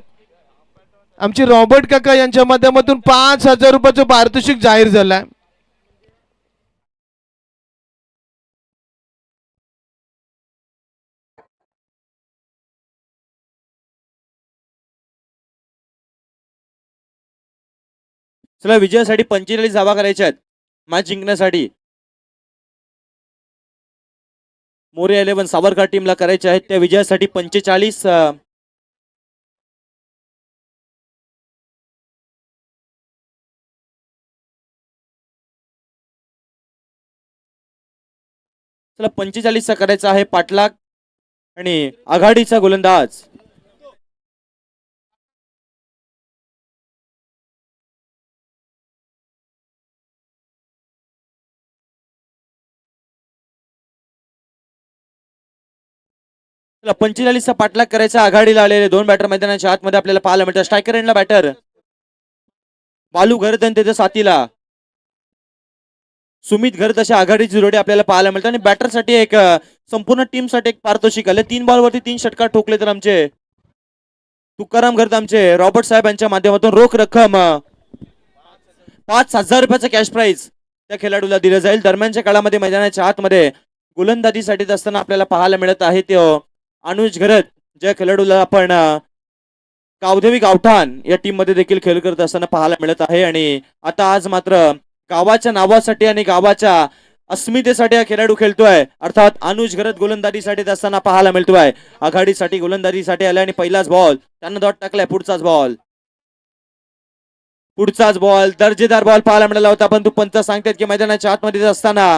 आमचे रॉबर्ट काका यांच्या माध्यमातून 5,000 रुपयाचं पारितोषिक जाहीर झालंय. चला विजयासाठी 45 धावा करायच्या आहेत. मॅच जिंकण्यासाठी मोरे 11 सावरकर टीमला करायच्या आहेत. त्या विजयासाठी 45 चला 45चा करायचा आहे पाठलाग आणि आघाडीचा गोलंदाज चला 45चा पाठलाग करायचा आघाडीला आलेले दोन बॅटर मैदानाच्या आतमध्ये आपल्याला पाहायला मिळतात. स्ट्रायकर एंडला बॅटर बालू घरत आणि त्याच्या साथीला सुमित घरत अशा आघाडीची जोडी आपल्याला पाहायला मिळतात आणि बॅटरसाठी एक संपूर्ण टीम साठी एक पारितोषिक आले. 3 बॉलवरती 3 षटकार ठोकले तर आमचे तुकाराम घरत आमचे रॉबर्ट साहेब यांच्या माध्यमातून रोख रक्कम 5,000 रुपयाचं कॅश प्राइज त्या खेळाडूला दिलं जाईल. दरम्यानच्या काळामध्ये मैदानाच्या आतमध्ये गोलंदाजीसाठी असताना आपल्याला पाहायला मिळत आहे ते अनुज घरत, ज्या खेळाडूला आपण कावदेवी गावठाण या टीम मध्ये देखील खेळ करत असताना पाहायला मिळत आहे. आणि आता आज मात्र गावाच्या नावासाठी आणि गावाच्या अस्मितेसाठी हा खेळाडू खेळतोय. अर्थात अनुज घरत गोलंदाजीसाठी असताना पाहायला मिळतोय. आघाडीसाठी गोलंदाजीसाठी आलाय आणि पहिलाच बॉल त्यांना डॉट टाकलाय. पुढचाच बॉल दर्जेदार बॉल पाहायला मिळाला होता, पण पंच सांगतात की मैदानाच्या आतमध्ये असताना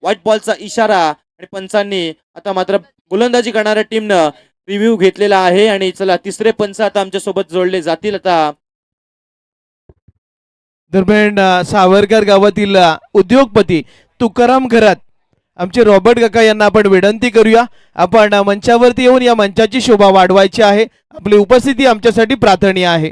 व्हाईट बॉलचा इशारा आणि पंचांनी आता मात्र गोलंदाजी करणाऱ्या टीमनं रिव्ह्यू घेतलेला आहे. आणि चला तिसरे पंच आता आमच्या सोबत जोडले जातील. आता दरम्यान सावरकर गावातील उद्योगपती तुकाराम घरात आमचे रॉबर्ट काका यांना आपण विनंती करूया, आपण मंचावरती येऊन या मंचाची शोभा वाढवायची आहे. आपली उपस्थिती आमच्यासाठी प्रार्थनीय आहे.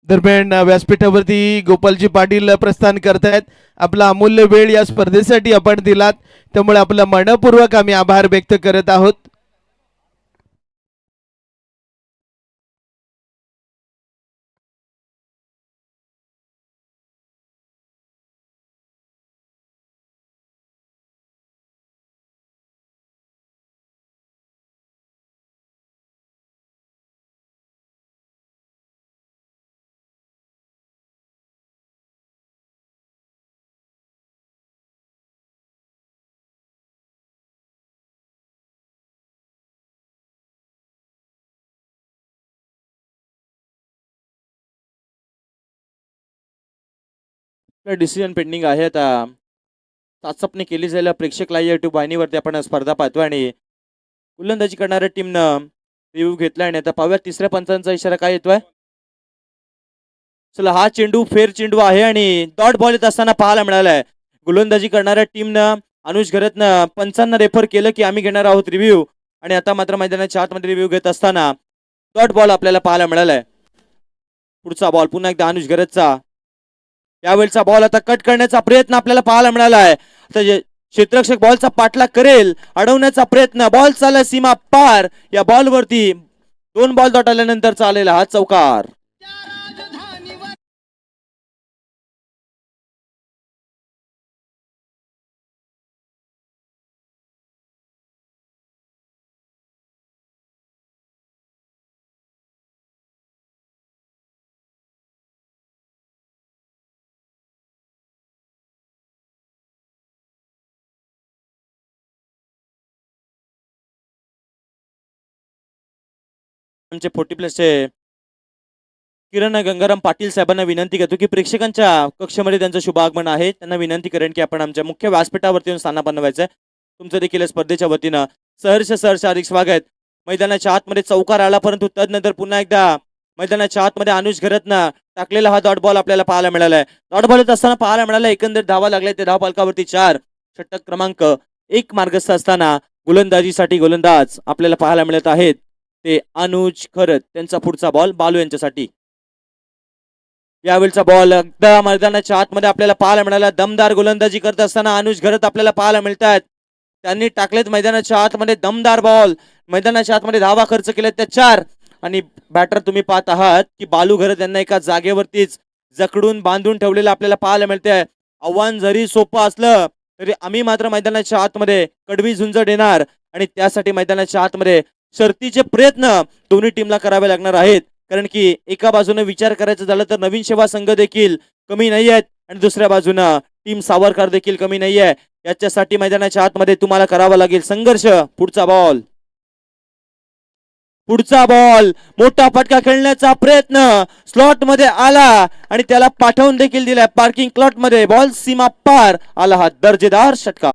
दरम्यान व्यासपीठावरती गोपालजी पाटील प्रस्थान करतायत. आपला अमूल्य वेळ या स्पर्धेसाठी आपण दिलात, त्यामुळे आपला मनपूर्वक आम्ही आभार व्यक्त करत आहोत. डिसिजन पेंडिंग आहे. आता चाचपणी केली जाईल प्रेक्षक लाईव्ह युट्यूब वाहिनीवरती आपण स्पर्धा पाहतोय आणि गोलंदाजी करणाऱ्या टीमनं रिव्ह्यू घेतला. आणि आता पाहूया तिसऱ्या पंचांचा इशारा काय येतोय. चला हा चेंडू फेर चेंडू आहे आणि डॉट बॉल येत असताना पाहायला मिळालाय. गोलंदाजी करणाऱ्या टीमनं अनुज घरतनं पंचांना रेफर केलं की आम्ही घेणार आहोत रिव्ह्यू. आणि आता मात्र मैदानाच्या आतमध्ये रिव्ह्यू घेत असताना डॉट बॉल आपल्याला पाहायला मिळालाय. पुढचा बॉल पुन्हा एकदा अनुज घरतचा. यावेळचा बॉल आता कट करण्याचा प्रयत्न आपल्याला पाहायला मिळाला आहे. क्षेत्ररक्षक बॉलचा पाठलाग करेल, अडवण्याचा प्रयत्न, बॉल चालला सीमा पार. या बॉलवरती 2 बॉल डॉट आल्यानंतर चालेला हा चौकार. आमचे 40+ किरण गंगाराम पाटील साहेबांना विनंती करतो की प्रेक्षकांच्या कक्षेमध्ये त्यांचं शुभ आगमन आहे. त्यांना विनंती करेन की आपण आमच्या मुख्य व्यासपीठावरती येऊन स्थान बनवायचंय. तुमचं देखील स्पर्धेच्या वतीनं सहर्ष हार्दिक स्वागत. मैदानाच्या आतमध्ये चौकार आला, परंतु तदनंतर पुन्हा एकदा मैदानाच्या आतमध्ये अनुज घरतनं टाकलेला हा डॉट बॉल आपल्याला पाहायला मिळालाय. डॉट बॉल येत असताना पाहायला मिळाला एकंदर धावा लागल्या ते धाव पालकावरती 4. षटक क्रमांक 1 मार्गस्थ असताना गोलंदाजीसाठी गोलंदाज आपल्याला पाहायला मिळत आहेत ते अनुज खरत. त्यांचा पुढचा बॉल बालू यांच्यासाठी. यावेळचा बॉल एकदा मैदानाच्या आतमध्ये आपल्याला पाहायला मिळाला. दमदार गोलंदाजी करत असताना अनुज घरत आपल्याला पाहायला मिळतात. त्यांनी टाकलेत मैदानाच्या आतमध्ये दमदार बॉल. मैदानाच्या आतमध्ये धावा खर्च केल्यात त्या 4. आणि बॅटर तुम्ही पाहत आहात की बालू घरत यांना एका जागेवरतीच जकडून बांधून ठेवलेलं आपल्याला पाहायला मिळतंय. आव्हान जरी सोपं असलं तरी आम्ही मात्र मैदानाच्या आतमध्ये कडवी झुंज देणार आणि त्यासाठी मैदानाच्या आतमध्ये शर्तीचे प्रयत्न दोन्ही टीमला करावे लागणार आहेत. कारण की एका बाजूने विचार करायचं झालं तर नवीन सेवा संघ देखील कमी नाही आहेत आणि दुसऱ्या बाजूनं टीम सावरकर देखील कमी नाही आहे. याच्यासाठी मैदानाच्या आतमध्ये तुम्हाला करावा लागेल संघर्ष. पुढचा पुढचा बॉल मोठा फटका खेळण्याचा प्रयत्न स्लॉट मध्ये आला आणि त्याला पाठवून देखील दिलाय पार्किंग प्लॉट मध्ये. बॉल सीमा पार आला हा दर्जेदार षटकार.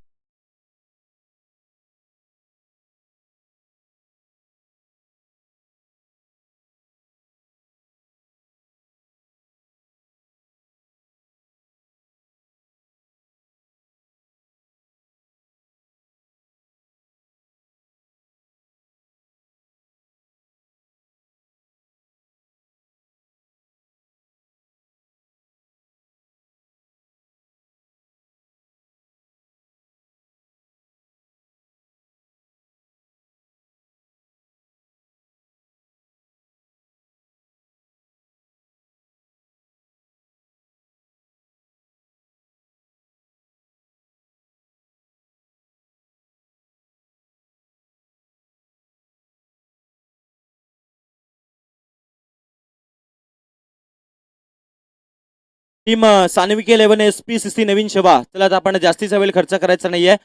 टीम सानविके 11 SP60 नवीन शोभा. चला आता आपण जास्तीचा वेळ खर्च करायचा नाहीये,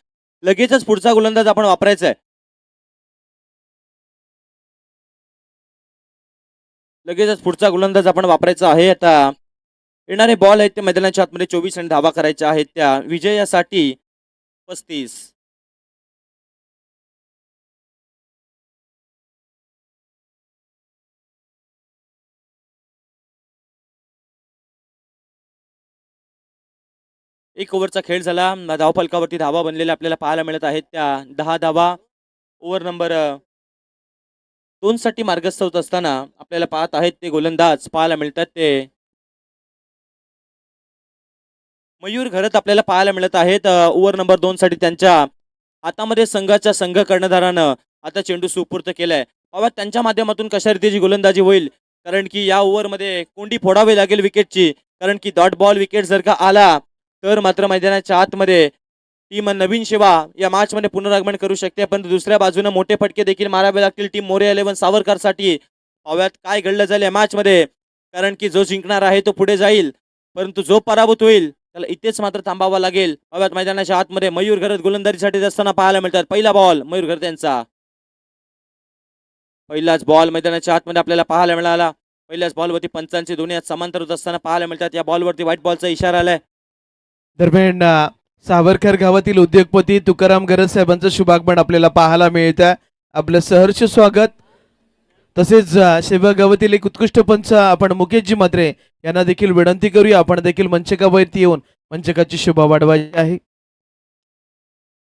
लगेचच पुढचा गोलंदाज आपण वापरायचा आहे. लगेचच पुढचा गोलंदाज आपण वापरायचा आहे. आता येणारे बॉल आहेत ते मैदानाच्या आतमध्ये 24 आणि धावा करायच्या आहेत त्या विजयासाठी 35. एक ओव्हरचा खेळ झाला. धावफलकावरती धावा बनलेल्या आपल्याला पाहायला मिळत आहेत त्या 10 धावा. ओव्हर नंबर 2 साठी मार्गस्थ होत असताना आपल्याला पाहत आहेत ते गोलंदाज पाहायला मिळतात ते मयूर घरत आपल्याला पाहायला मिळत आहेत. ओव्हर नंबर 2 साठी त्यांच्या हातामध्ये संघाच्या संघ कर्णधारानं आता चेंडू सुपूर्त केलाय. बाबा त्यांच्या माध्यमातून कशा रीतीची गोलंदाजी होईल, कारण की या ओव्हरमध्ये कोंडी फोडावी लागेल विकेटची, कारण की डॉट बॉल विकेट जर का आला तर मात्र मैदानाच्या आतमध्ये टीम नवीन शिवा या मॅच मध्ये पुनरागमन करू शकते. पण दुसऱ्या बाजूने मोठे फटके देखील मारावे लागतील टीम मोरे 11 सावरकरसाठी. पाव्यात काय घडलं जाईल या मॅच मध्ये, कारण की जो जिंकणार आहे तो पुढे जाईल, परंतु जो पराभूत होईल त्याला इथेच मात्र थांबावा लागेल. पाव्यात मैदानाच्या आतमध्ये मयूर घरत गोलंदाजीसाठी असताना पाहायला मिळतात. पहिला बॉल मयूर घरत यांचा. पहिलाच बॉल मैदानाच्या आतमध्ये आपल्याला पाहायला मिळाला. पहिल्याच बॉलवरती पंचांचे दोन्ही हात समांतर होत असताना पाहायला मिळतात. या बॉलवरती व्हाईट बॉलचा इशारा आलाय. दरम्यान सावरकर गावातील उद्योगपती तुकाराम गरज साहेबांचं शुभागमन आपल्याला पाहायला मिळतं. आपलं सहर्ष स्वागत. तसेच शेवगाव गावातील एक उत्कृष्ट पंच आपण मुकेशजी म्हात्रे यांना देखील विनंती करूया, आपण देखील मंचकावरती येऊन मंचकाची शोभा वाढवायची आहे.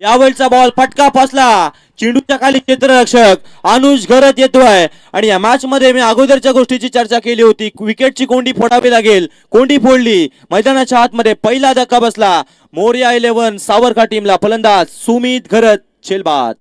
यावेळचा बॉल फटका फसला. चेंडूच्या खाली क्षेत्ररक्षक अनुज घरत येतोय आणि या मॅच मध्ये मी अगोदरच्या गोष्टीची चर्चा केली होती. विकेटची कोंडी फोडावी लागेल, कोंडी फोडली. मैदानाच्या आतमध्ये पहिला धक्का बसला. मोरया 11 सावरकर टीमला. फलंदाज सुमित घरत झेलबाद.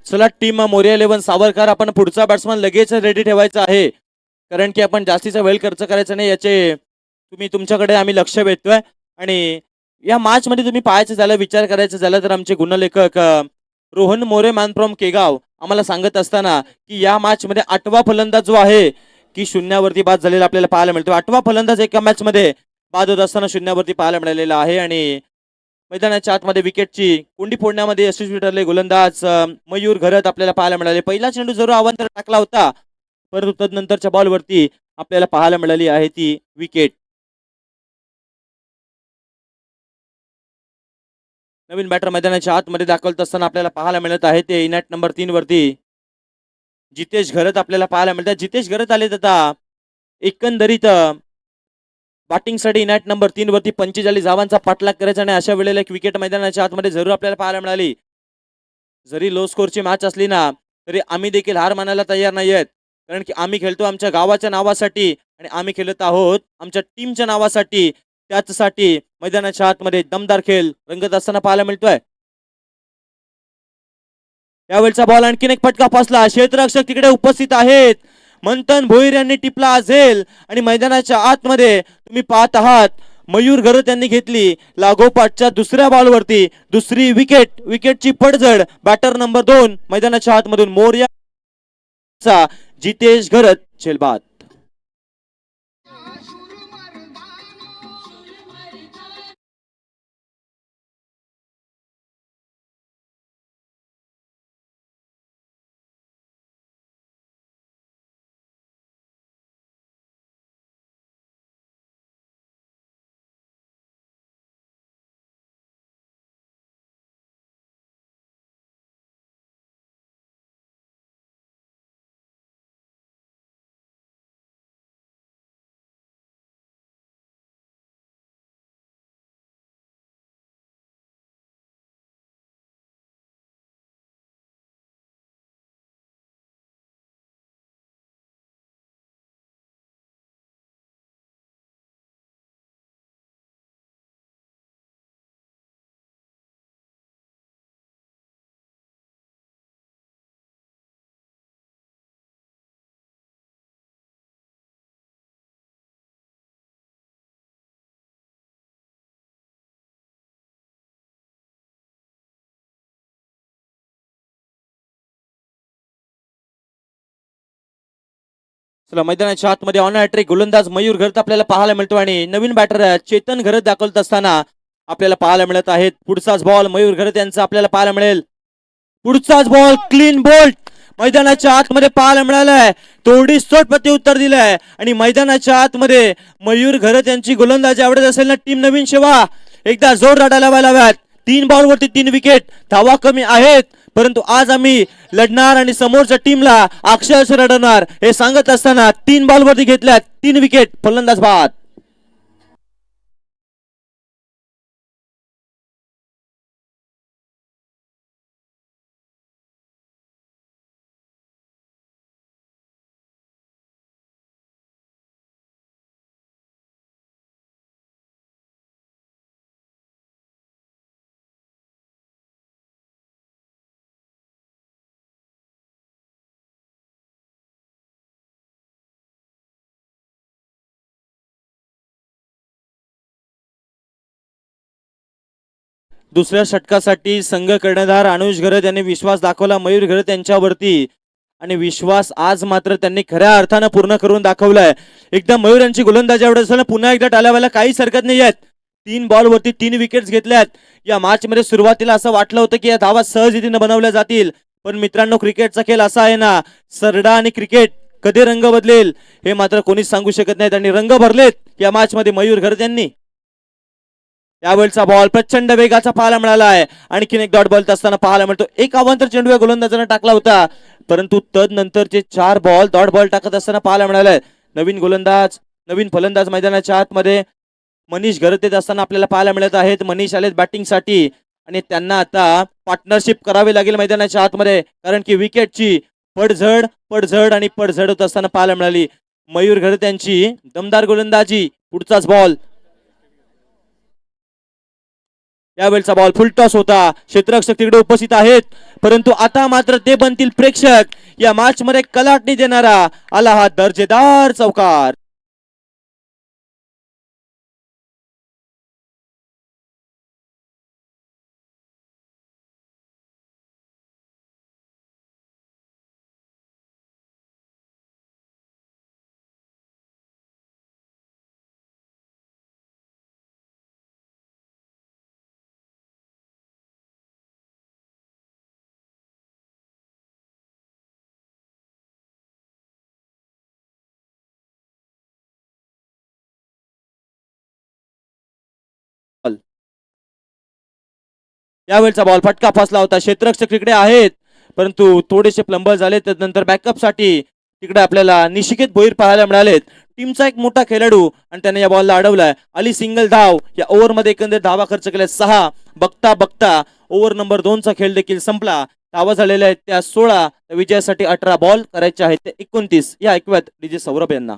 चला टीम मोरया 11 सावरकर, आपण पुढचा बॅट्समन लगेच रेडी ठेवायचा आहे, कारण की आपण जास्तीचा वेळ खर्च करायचा नाही याचे तुमच्याकडे आम्ही लक्ष वेधतोय. आणि या मॅच मध्ये तुम्ही पाहायचं झालं, विचार करायचं झालं तर आमचे गुणलेखक रोहन मोरे मॅन फ्रॉम केगाव आम्हाला सांगत असताना की या मॅच मध्ये 8वा फलंदाज जो आहे की शून्यावरती बाद झालेला आपल्याला पाहायला मिळतो. 8वा फलंदाज एका मॅच मध्ये बाद होत असताना शून्यावरती पाहायला मिळालेला आहे. आणि मैदानाच्या आतमध्ये विकेटची कोंडी फोडण्यामध्ये यशस्वी ठरले गोलंदाज मयूर घरत आपल्याला पाहायला मिळाले. पहिला चेंडू जरूर अवांतर टाकला होता, परंतु तदनंतरच्या बॉलवरती आपल्याला पाहायला मिळाली आहे ती विकेट. नवीन बॅटर मैदानाच्या आतमध्ये दाखवत असताना आपल्याला पाहायला मिळत आहे ते इनॅट नंबर 3 वरती जितेश घरत आपल्याला पाहायला मिळतात. जितेश घरत आले आता एकंदरीत बॅटिंगसाठी इनॅट नंबर 3 वरती 45 धावांचा पाठलाग करायचा आणि अशा वेळेला एक विकेट मैदानाच्या आतमध्ये जरूर आपल्याला पाहायला मिळाली. जरी लो स्कोरची मॅच असली ना तरी आम्ही देखील हार मानायला तयार नाही आहेत, कारण की आम्ही खेळतो आमच्या गावाच्या नावासाठी आणि आम्ही खेळत आहोत आमच्या टीमच्या नावासाठी. त्याचसाठी मैदानाच्या आतमध्ये दमदार खेळ रंगत असताना पाहायला मिळतोय. यावेळचा बॉल आणखीन एक फटका फसला. क्षेत्ररक्षक तिकडे उपस्थित आहेत. मंथन भोईर यांनी टिपला असेल आणि मैदानाच्या आतमध्ये तुम्ही पाहत आहात मयूर घरत यांनी घेतली लागोपाठच्या दुसऱ्या बॉलवरती दुसरी विकेट. विकेटची पडझड. बॅटर नंबर 2 मैदानाच्या आतमधून मोर्या जितेश घरत झेलबाद. चला मैदानाच्या आतमध्ये ऑन हॅट्रिक गोलंदाज मयूर घरत आपल्याला पाहायला मिळतो आणि नवीन बॅटर चेतन घरत दाखवत असताना आपल्याला पाहायला मिळत आहेत. पुढचाच बॉल मयूर घरत यांचा आपल्याला पाहायला मिळेल. पुढचाच बॉल क्लीन बोल्ट मैदानाच्या आतमध्ये पाहायला मिळालाय. तोडी सोटपती उत्तर दिलंय आणि मैदानाच्या आतमध्ये मयूर घरत यांची गोलंदाजी आवडत असेल ना टीम नवीन शेवा एकदा जोर रडायला लावाव्यात. 3 बॉलवरती 3 विकेट. धावा कमी आहेत परंतु आज आम्ही लढणार आणि समोरच्या टीमला अक्षरशः रडवणार हे सांगत असताना 3 बॉलवरती घेतल्यात 3 विकेट. फलंदाज बाद. दुसऱ्या षटकासाठी संघ कर्णधार अनुज घरत यांनी विश्वास दाखवला मयूर घरत यांच्यावरती आणि विश्वास आज मात्र त्यांनी खऱ्या अर्थानं पूर्ण करून दाखवलाय. एकदा मयूर यांची गोलंदाजी आवडत असताना पुन्हा एकदा टाळावायला काहीच हरकत नाही आहेत. 3 बॉलवरती 3 विकेट्स घेतल्यात. या मॅच मध्ये सुरुवातीला असं वाटलं होतं की या धावा सहजरीतीने बनवल्या जातील पण मित्रांनो क्रिकेटचा खेळ असा आहे ना सरडा आणि क्रिकेट कधी रंग बदलेल हे मात्र कोणीच सांगू शकत नाहीत आणि रंग भरलेत या मॅच मध्ये मयूर घरत यांनी. यावेळचा बॉल प्रचंड वेगाचा पाहायला मिळाला आहे. आणखीन एक डॉट बॉल असताना पाहायला मिळतो. एक अवांतर चेंडू गोलंदाजाने टाकला होता परंतु तदनंतरचे 4 बॉल डॉट बॉल टाकत असताना पाहायला मिळालाय. नवीन फलंदाज मैदानाच्या आतमध्ये मनीष घरत येत असताना आपल्याला पाहायला मिळत आहेत. मनीष आलेत बॅटिंगसाठी आणि त्यांना आता पार्टनरशिप करावी लागेल मैदानाच्या आतमध्ये कारण की विकेटची पडझड आणि पडझड होत असताना पाहायला मिळाली. मयूर घरत यांची दमदार गोलंदाजी. पुढचाच बॉल. यावेळचा बॉल फुल टॉस होता. क्षेत्ररक्षक तिकडे उपस्थित आहेत परंतु आता मात्र ते बनतील प्रेक्षक. या मॅच मध्ये कलाटणी देणारा आला हा दर्जेदार चौकार. यावेळचा बॉल फटका फसला होता. क्षेत्ररक्षक तिकडे आहेत परंतु थोडेसे प्लंबर झाले. त्यानंतर बॅकअप साठी तिकडे आपल्याला निशिकेत भोईर पाहायला मिळालेत. टीमचा एक मोठा खेळाडू आणि त्याने या बॉलला अडवलाय. अली सिंगल धाव. या ओव्हर मध्ये एकंदर धावा खर्च केल्या 6. बघता बघता ओव्हर नंबर 2 चा खेळ देखील संपला. धावा झालेल्या आहेत त्या 16. विजयासाठी 18 बॉल करायचे आहेत ते 29. या ऐकूयात डीजे सौरभ यांना.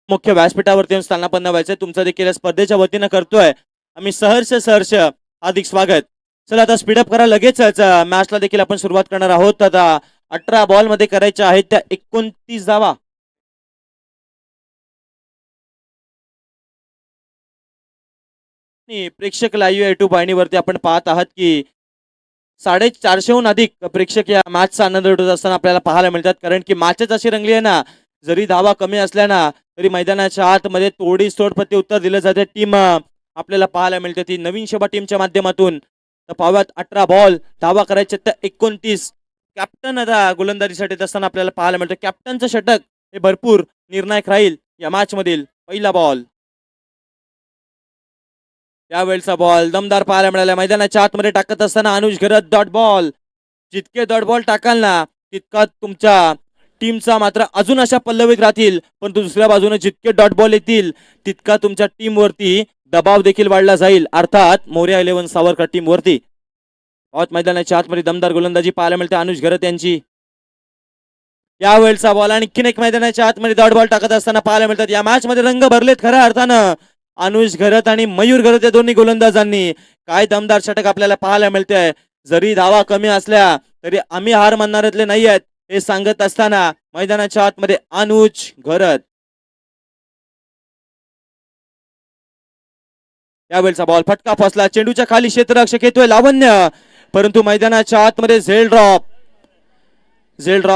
मुख्य व्यासपीठावरती येऊन स्थानापन्न व्हायचंय. तुमचं देखील या स्पर्धेच्या वतीनं करतोय आम्ही सहर्ष हार्दिक स्वागत. चला आता स्पीडअप करा, लगेचच मॅचला देखील आपण सुरुवात करणार आहोत. आता 18 बॉल मध्ये करायच्या आहेत त्या 29 धावा. प्रेक्षक लाईव्ह युट्यूब वाहिनीवरती आपण पाहत आहात की 450हून अधिक प्रेक्षक या मॅचचा आनंद लुटत असताना आपल्याला पाहायला मिळतात. कारण की मॅचच अशी रंगली आहे ना, जरी धावा कमी असल्या ना तरी मैदानाच्या आतमध्ये तोडीस-तोड प्रत्युत्तर दिलं जाते. टीम आपल्याला पाहायला मिळते ती नवीन शोभा टीमच्या माध्यमातून. तर पाहूयात 18 बॉल धावा करायचे तर 29. कॅप्टन आता गोलंदाजीसाठी असताना आपल्याला पाहायला मिळतं. कॅप्टनचं षटक हे भरपूर निर्णायक राहील या मॅच मधील. पहिला बॉल, यावेळचा बॉल दमदार पाहायला मिळाला. मैदानाच्या आतमध्ये टाकत असताना अनुज घरत डॉट बॉल. जितके डॉट बॉल टाकाल ना तितका तुमच्या टीमचा मात्र अजून अशा पल्लवीत राहतील. पण दुसऱ्या बाजूने जितके डॉट बॉल येतील तितका तुमच्या टीम वरती दबाव देखील वाढला जाईल, अर्थात मोरया 11 सावरकर टीम वरती. मैदानाच्या आतमध्ये दमदार गोलंदाजी पाहायला मिळते अनुज घरत यांची. यावेळचा बॉल आणखीन एक मैदानाच्या आतमध्ये डॉट बॉल टाकत असताना पाहायला मिळतात. या मॅच मध्ये रंग भरलेत खऱ्या अर्थानं. अनुज घरत आणि मयूर घरत या दोन्ही गोलंदाजांनी काय दमदार षटक आपल्याला पाहायला मिळते. जरी धावा कमी असल्या तरी आम्ही हार मानणाऱ्यातले नाही आहेत हे सांगत असताना मैदानाच्या आतमध्ये अनुज घरत. यावेळचा बॉल फटका फसला, चेंडूच्या खाली क्षेत्ररक्षक येतोय लावण्य, परंतु मैदानाच्या आतमध्ये झेल ड्रॉप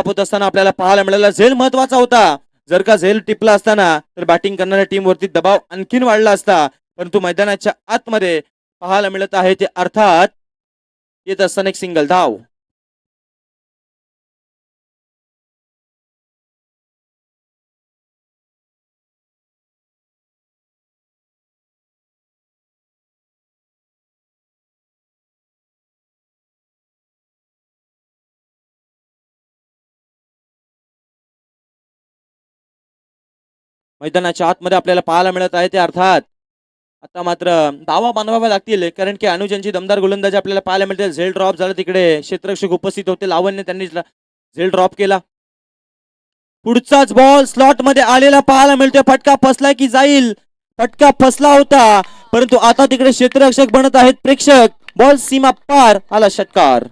होत असताना आपल्याला पाहायला मिळाला. झेल महत्वाचा होता. जर का झेल टिपला असताना तर बॅटिंग करणाऱ्या टीम वरती दबाव आणखीन वाढला असता. परंतु मैदानाच्या आतमध्ये पाहायला मिळत आहे ते अर्थात येत असताना एक सिंगल धाव. मैदानाच्या आतमध्ये आपल्याला पाहायला मिळत आहे ते अर्थात आता मात्र धावा बांधवाव्या लागतील. कारण की अनुज यांची दमदार गोलंदाजी आपल्याला पाहायला मिळते. झेल ड्रॉप झाला, तिकडे क्षेत्ररक्षक उपस्थित होते लावण्य, त्यांनी झेल ड्रॉप केला. पुढचाच बॉल स्लॉट मध्ये आलेला पाहायला मिळतोय. फटका फसला की जाईल, फटका फसला होता परंतु आता तिकडे क्षेत्ररक्षक बनत आहेत प्रेक्षक. बॉल सीमा पार, आला षटकार.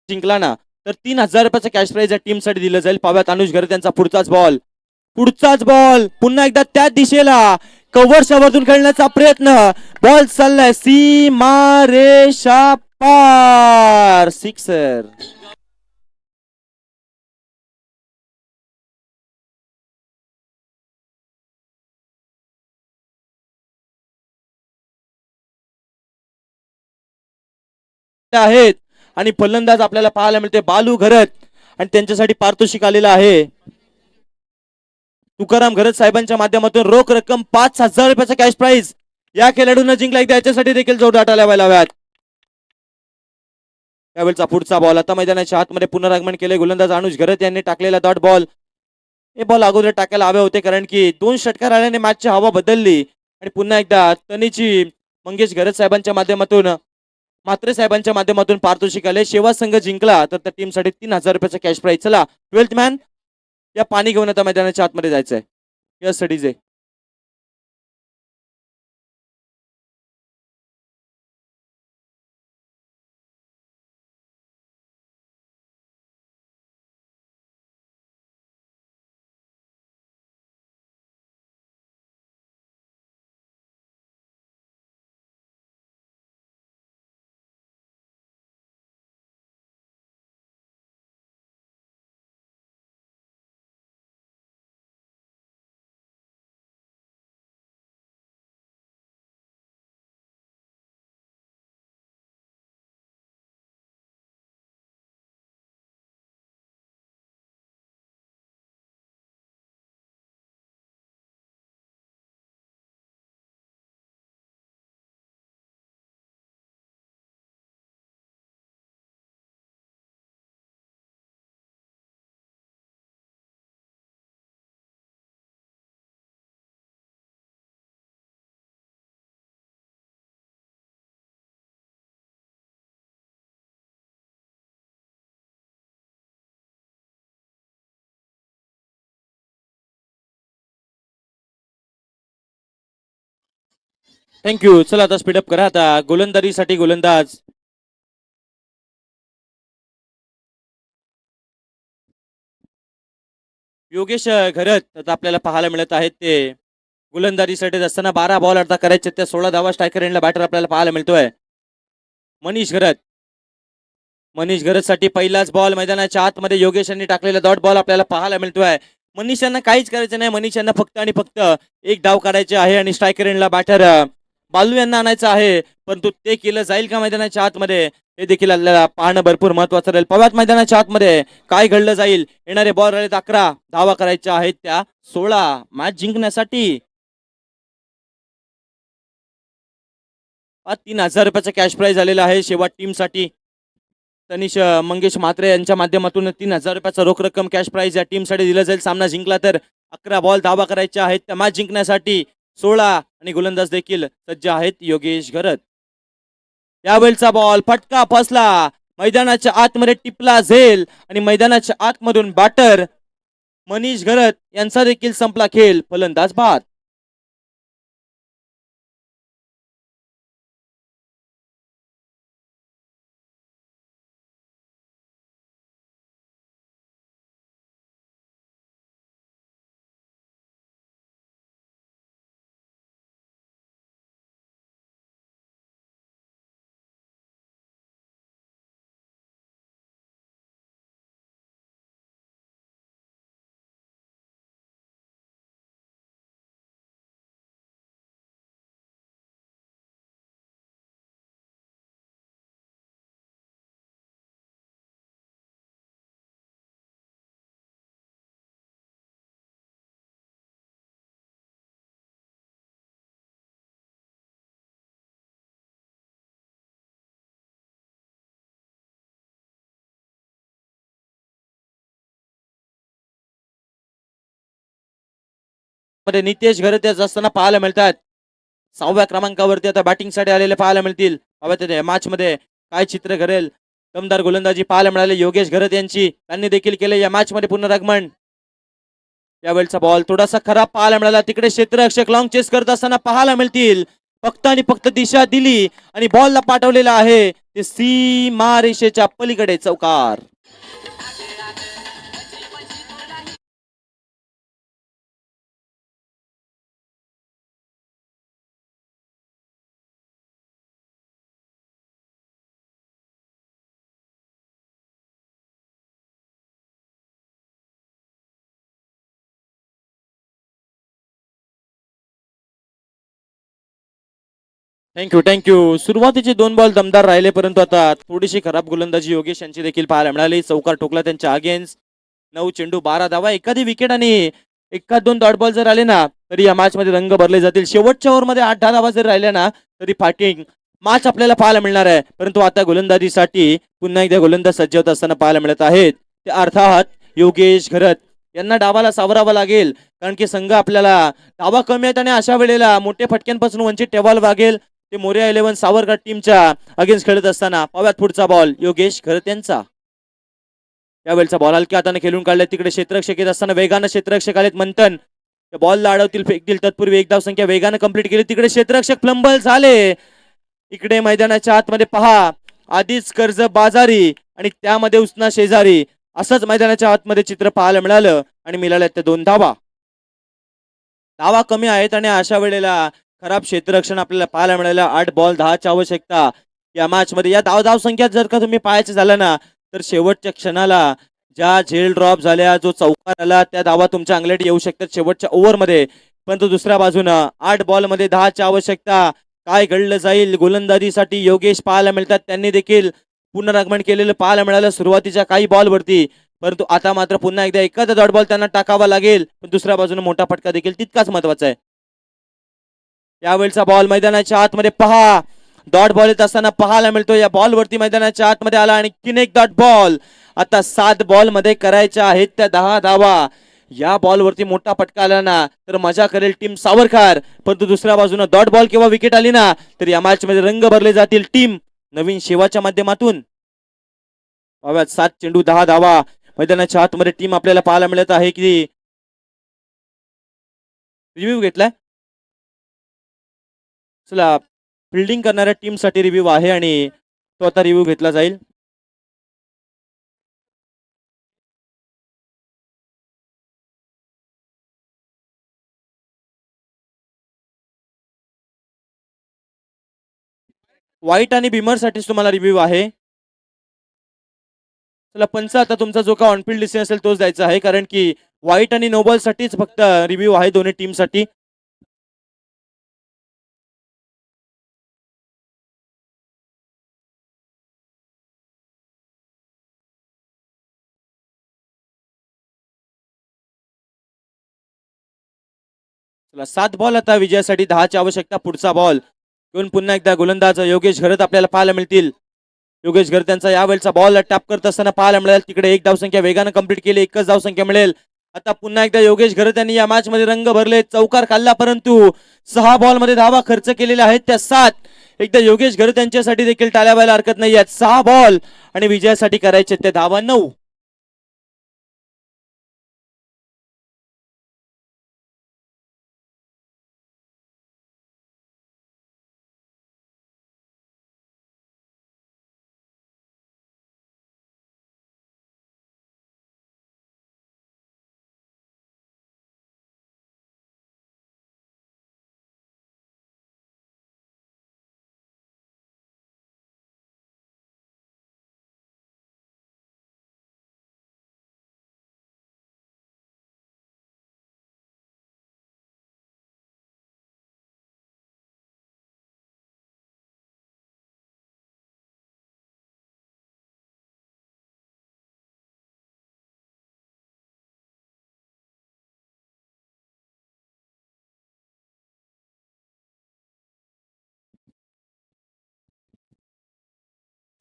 जिंकला ना तर 3000 रुपयाचं कॅश प्राइज या टीम साठी दिलं जाईल. पाव्यात अनुज घरत यांचा पुढचाच बॉल पुन्हा एकदा त्याच दिशेला कव्हरच्या वरतून खेळण्याचा प्रयत्न. बॉल चाललाय सीमा रेषा पार, सिक्सर. आहेत आणि फलंदाज आपल्याला पाहायला मिळते बालू घरत आणि त्यांच्यासाठी पारितोषिक आलेलं आहे. तुकाराम घरत साहेबांच्या माध्यमातून रोख रक्कम 5000 रुपयाचा कॅश प्राइज या खेळाडूंना जिंकला. एकदा याच्यासाठी देखील जोरदार टाळ्या व्हायला हव्यात. त्यावेळेचा पुढचा बॉल आता मैदानाच्या आतमध्ये पुनरागमन केले. गोलंदाज अनुज घरत यांनी टाकलेला डॉट बॉल. हे बॉल अगोदर टाकायला हवे होते कारण की 2 षटकार आल्याने मॅचची हवा बदलली आणि पुन्हा एकदा तनीची मंगेश घरत साहेबांच्या माध्यमातून म्हात्रे साहेबांच्या माध्यमातून पारितोषिक आले. शेवा संघ जिंकला तर त्या टीमसाठी 3000 रुपयाचा कॅश प्राइज. चला 12th मॅन या पाणी घेऊन आता मैदानाच्या आतमध्ये जायचंय. या स्टडीज थँक्यू. चला आता स्पीडअप करा. आता गोलंदाजीसाठी गोलंदाज योगेश घरत आता आपल्याला पाहायला मिळत आहेत. ते गोलंदाजीसाठी असताना 12 बॉल अर्धा करायचे, त्या 16 धावा स्ट्रायकर एंडला बॅटर आपल्याला पाहायला मिळतोय. मनीष घरत साठी पहिलाच बॉल मैदानाच्या आतमध्ये योगेश यांनी टाकलेला डॉट बॉल आपल्याला पाहायला मिळतोय. मनीष यांना काहीच करायचं नाही. मनीष यांना फक्त आणि फक्त एक डाव काढायचे आहे आणि स्ट्रायकर एंडला बॅटर बालू यांना आणायचं आहे. परंतु ते केलं जाईल का मैदानाच्या आतमध्ये हे देखील आपल्याला पाहणं भरपूर महत्वाचं राहील. पव्यात मैदानाच्या आतमध्ये काय घडलं जाईल. येणारे बॉल राहिलेत 11, धावा करायच्या आहेत त्या 16 मॅच जिंकण्यासाठी. 3,000 रुपयाचा कॅश प्राइज आलेला आहे शेवट टीमसाठी. तनिष मंगेश म्हात्रे यांच्या माध्यमातून 3,000 रुपयाचा रोख रक्कम कॅश प्राइज या टीमसाठी दिलं जाईल. सामना जिंकला तर 11 बॉल धावा करायच्या आहेत त्या मॅच जिंकण्यासाठी 16 आणि गोलंदाज देखील सज्ज आहेत योगेश घरत. यावेळचा बॉल फटका फसला, मैदानाच्या आतमध्ये टिपला झेल आणि मैदानाच्या आतमधून बॅटर मनीष घरत यांचा देखील संपला खेळ. फलंदाज बाद. मध्ये नितेश घरत याच असताना पाहायला मिळतात. 6व्या क्रमांकावरती आता बॅटिंग साठी आलेले पाहायला मिळतील. मॅच मध्ये काय चित्र घडेल. दमदार गोलंदाजी पाहायला मिळाले योगेश घरत यांची. त्यांनी देखील केले या मॅच मध्ये पुनरागमन. यावेळचा बॉल थोडासा खराब पाहायला मिळाला. तिकडे क्षेत्ररक्षक लॉंग चेस करत असताना पाहायला मिळतील. फक्त आणि फक्त दिशा दिली आणि बॉलला पाठवलेला आहे ते सीमा रेषेच्या पलीकडे चौकार. थँक्यू. सुरुवातीचे 2 बॉल दमदार राहिले, परंतु आता थोडीशी खराब गोलंदाजी योगेश यांची देखील पाहायला मिळाली. चौकार ठोकला त्यांच्या अगेन्स्ट. 9 चेंडू 12 धावा. एखादी विकेट आणि एखाद 2 डॉट बॉल जर आले ना तरी या मॅच मध्ये रंग भरले जातील. शेवटच्या ओव्हरमध्ये 8-10 धावा जर राहिल्या ना तरी फायटिंग मॅच आपल्याला पाहायला मिळणार आहे. परंतु आता गोलंदाजीसाठी पुन्हा एकदा गोलंदाज सज्ज होत असताना पाहायला मिळत आहेत ते अर्थात योगेश घरत यांना डावाला सावरावं लागेल. कारण की संघ आपल्याला धावा कमी आहेत आणि अशा वेळेला मोठ्या फटक्यांपासून वंचित ठेवायला लागेल. ते मोरिया 11 सावरकर टीमच्या अगेन्स्ट खेळत असताना पाव्यात पुढचा बॉल योगेश घरत यांचा. यावेळचा बॉल हलक्या हाताने खेळून काढलाय. तिकडे क्षेत्ररक्षक येत असताना वेगानं क्षेत्ररक्षक आलेत. मंथन बॉलला अडवतील, फेकतील. तत्पूर्वी एक धाव संख्या वेगानं कंप्लीट केली. तिकडे क्षेत्ररक्षक फ्लंबल झाले. इकडे मैदानाच्या आतमध्ये पहा, आधीच कर्ज बाजारी आणि त्यामध्ये उसना शेजारी असंच मैदानाच्या आतमध्ये चित्र पाहायला मिळालं आणि मिळाल्या त्या 2 धावा. धावा कमी आहेत आणि अशा वेळेला खराब क्षेत्ररक्षण आपल्याला पाहायला मिळालं. 8 बॉल 10ची आवश्यकता या मॅच मध्ये. या धाव संख्या जर का तुम्ही पाहायचं झालं ना तर शेवटच्या क्षणाला ज्या झेल ड्रॉप झाल्या, जो चौकार आला, त्या धावा तुमच्या अंगलटी येऊ शकतात शेवटच्या ओव्हरमध्ये. परंतु दुसऱ्या बाजूनं 8 बॉल मध्ये 10ची आवश्यकता. काय घडलं जाईल गोलंदाजीसाठी योगेश पाहायला मिळतात. त्यांनी देखील पुनरागमन केलेलं पाहायला मिळालं सुरुवातीच्या काही बॉलवरती. परंतु आता मात्र पुन्हा एकदा एखादा डॉट बॉल त्यांना टाकावा लागेल. पण दुसऱ्या बाजूने मोठा फटका देखील तितकाच महत्वाचा आहे. यावेळचा बॉल मैदानाच्या आतमध्ये पहा, डॉट बॉल येत असताना पाहायला मिळतो. या बॉलवरती मैदानाच्या आतमध्ये आला आणि एक डॉट बॉल. आता 7 बॉल मध्ये करायच्या आहेत त्या 10 धावा. या बॉलवरती मोठा फटका आला ना तर मजा करेल टीम सावरकर. परंतु दुसऱ्या बाजूने डॉट बॉल किंवा विकेट आली ना तर या मॅच मध्ये रंग भरले जातील टीम नवीन शेवाच्या माध्यमातून. 7 चेंडू 10 धावा. मैदानाच्या आतमध्ये टीम आपल्याला पाहायला मिळत आहे की रिव्ह्यू घेतलाय. चला फिल्डिंग करणाऱ्या टीमसाठी रिव्ह्यू आहे आणि तो आता रिव्ह्यू घेतला जाईल. व्हाईट आणि बिमर साठीच तुम्हाला रिव्ह्यू आहे. चला पंच आता तुमचा जो का ऑनफिल्ड डिसिजन असेल तोच द्यायचा आहे, कारण की व्हाईट आणि नो बॉल साठीच फक्त रिव्ह्यू आहे दोन्ही टीम साठी. चला 7 बॉल आता विजयासाठी, 10ची आवश्यकता. पुढचा बॉल घेऊन पुन्हा एकदा गोलंदाज योगेश घरत आपल्याला पाहायला मिळतील. योगेश घरत त्यांचा यावेळचा बॉल टॅप करत असताना पाहायला मिळेल. तिकडे एक धावसंख्या वेगानं कंप्लीट केली, एकच धावसंख्या मिळेल. आता पुन्हा एकदा योगेश घरत यांनी या मॅच मध्ये रंग भरले, चौकार खाल्ला, परंतु 6 बॉल मध्ये धावा खर्च केलेल्या आहेत त्या 7. एकदा योगेश घरत यांच्यासाठी देखील टाळ्या व्हायला हरकत नाही आहेत. 6 बॉल आणि विजयासाठी करायचे त्या धावा 9.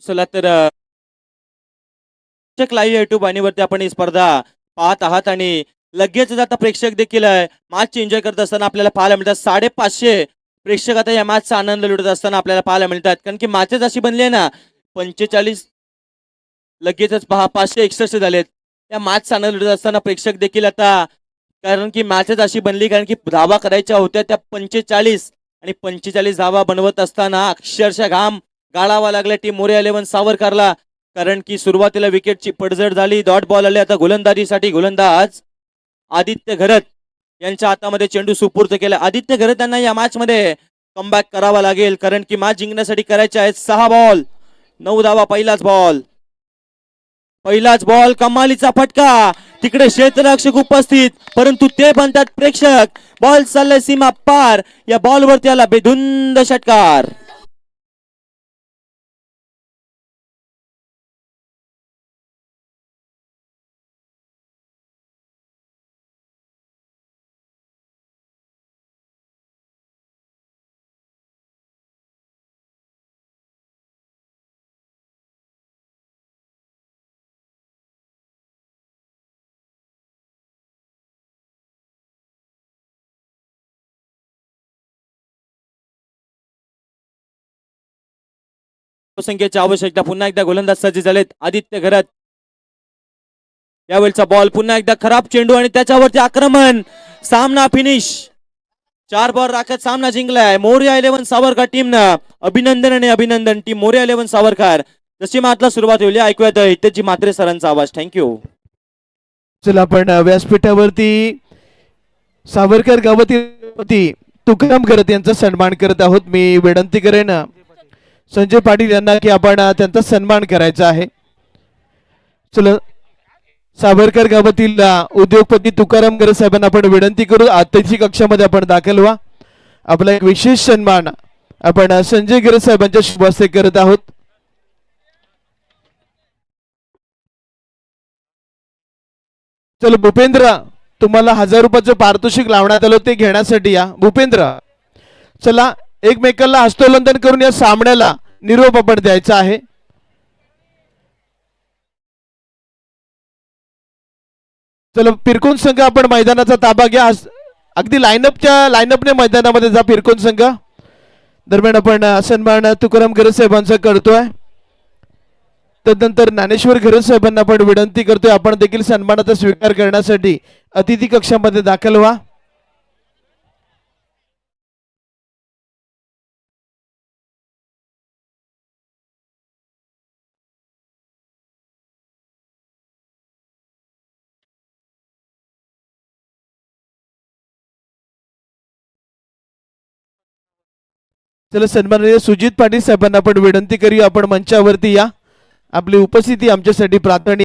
चला तर लाईव्ह युट्यूब वाहिनीवरती आपण ही स्पर्धा पाहत आहात आणि लगेच आता प्रेक्षक देखील मॅच एन्जॉय करत असताना आपल्याला पाहायला मिळतात. 550 प्रेक्षक आता या मॅचचा आनंद लुटत असताना आपल्याला पाहायला मिळतात, कारण की मॅचेस अशी बनली आहे ना, 45 लगेचच पहा 561 झालेत. या मॅचचा आनंद लुटत असताना प्रेक्षक देखील आता, कारण की मॅचेस अशी बनली, कारण की धावा करायच्या होत्या त्या 45 आणि 45 धावा बनवत असताना अक्षरशः घाम गाळावा लागला टीम मोरया 11 सावरकरला, कारण की सुरुवातीला विकेटची पडझड झाली. डॉट बॉल आले. आता गोलंदाजीसाठी गोलंदाज आदित्य घरत यांच्या हातामध्ये चेंडू सुपूर्द केला. आदित्य घरत यांना या मॅच मध्ये कमबॅक करावा लागेल, कारण की मॅच जिंकण्यासाठी करायचे आहेत 6 बॉल 9 धावा. पहिलाच बॉल कमालीचा फटका, तिकडे क्षेत्ररक्षक उपस्थित, परंतु ते बनतात प्रेक्षक. बॉल चाललाय सीमा पार, या बॉलवरती आला बेधुंद षटकार. संख्येची आवश्यकता. पुन्हा एकदा गोलंदाज सज्ज झालेत. आदित्य घरत, यावेळचा बॉल पुन्हा एकदा खराब चेंडू आणि त्याच्यावरती आक्रमण. सामना फिनिश. 4 बॉल राखत सामना जिंकलाय मोरया 11 सावरकर टीमनं. अभिनंदन आणि अभिनंदन टीम मोरया 11 सावरकर. जशी मातला सुरुवात होईल, ऐकूयात हितेशजी म्हात्रे सरांचा आवाज. थँक्यू. चला आपण व्यासपीठावरती सावरकर गावातील तुकाराम घरत यांचा सन्मान करत आहोत. मी विनंती करेन संजय पाटील यांना की आपण त्यांचा सन्मान करायचा आहे. चला सावरकर गावातील उद्योगपती तुकाराम घरत साहेबांना आपण विनंती करू, अतिथी कक्षामध्ये आपण दाखल व्हा. आपला एक विशेष सन्मान आपण संजय घरत साहेबांच्या शुभ हस्ते करत आहोत. चलो भूपेंद्र, तुम्हाला 1000 रुपयाचं पारितोषिक लावण्यात आलं, ते घेण्यासाठी या. भूपेंद्र, चला एकमेकांना हस्तोलंदन करून या सामन्याला निरोप आपण द्यायचा आहे. चलो पिरकोन संघ, आपण मैदानाचा ताबा घ्या. अगदी लाईनअपने मैदानामध्ये जा. पिरकोन संघ दरम्यान आपण सन्मान तुकाराम घरत साहेबांचा करतोय. तदनंतर ज्ञानेश्वर घरत साहेबांना आपण विनंती करतोय, आपण देखील सन्मानाचा स्वीकार करण्यासाठी अतिथी कक्षामध्ये दाखल व्हा. चला सन्माननीय सुजित पाटील साहेबांना आपण विनंती करूया, आपण मंचावरती या. आपली उपस्थिती आमच्यासाठी प्रार्थना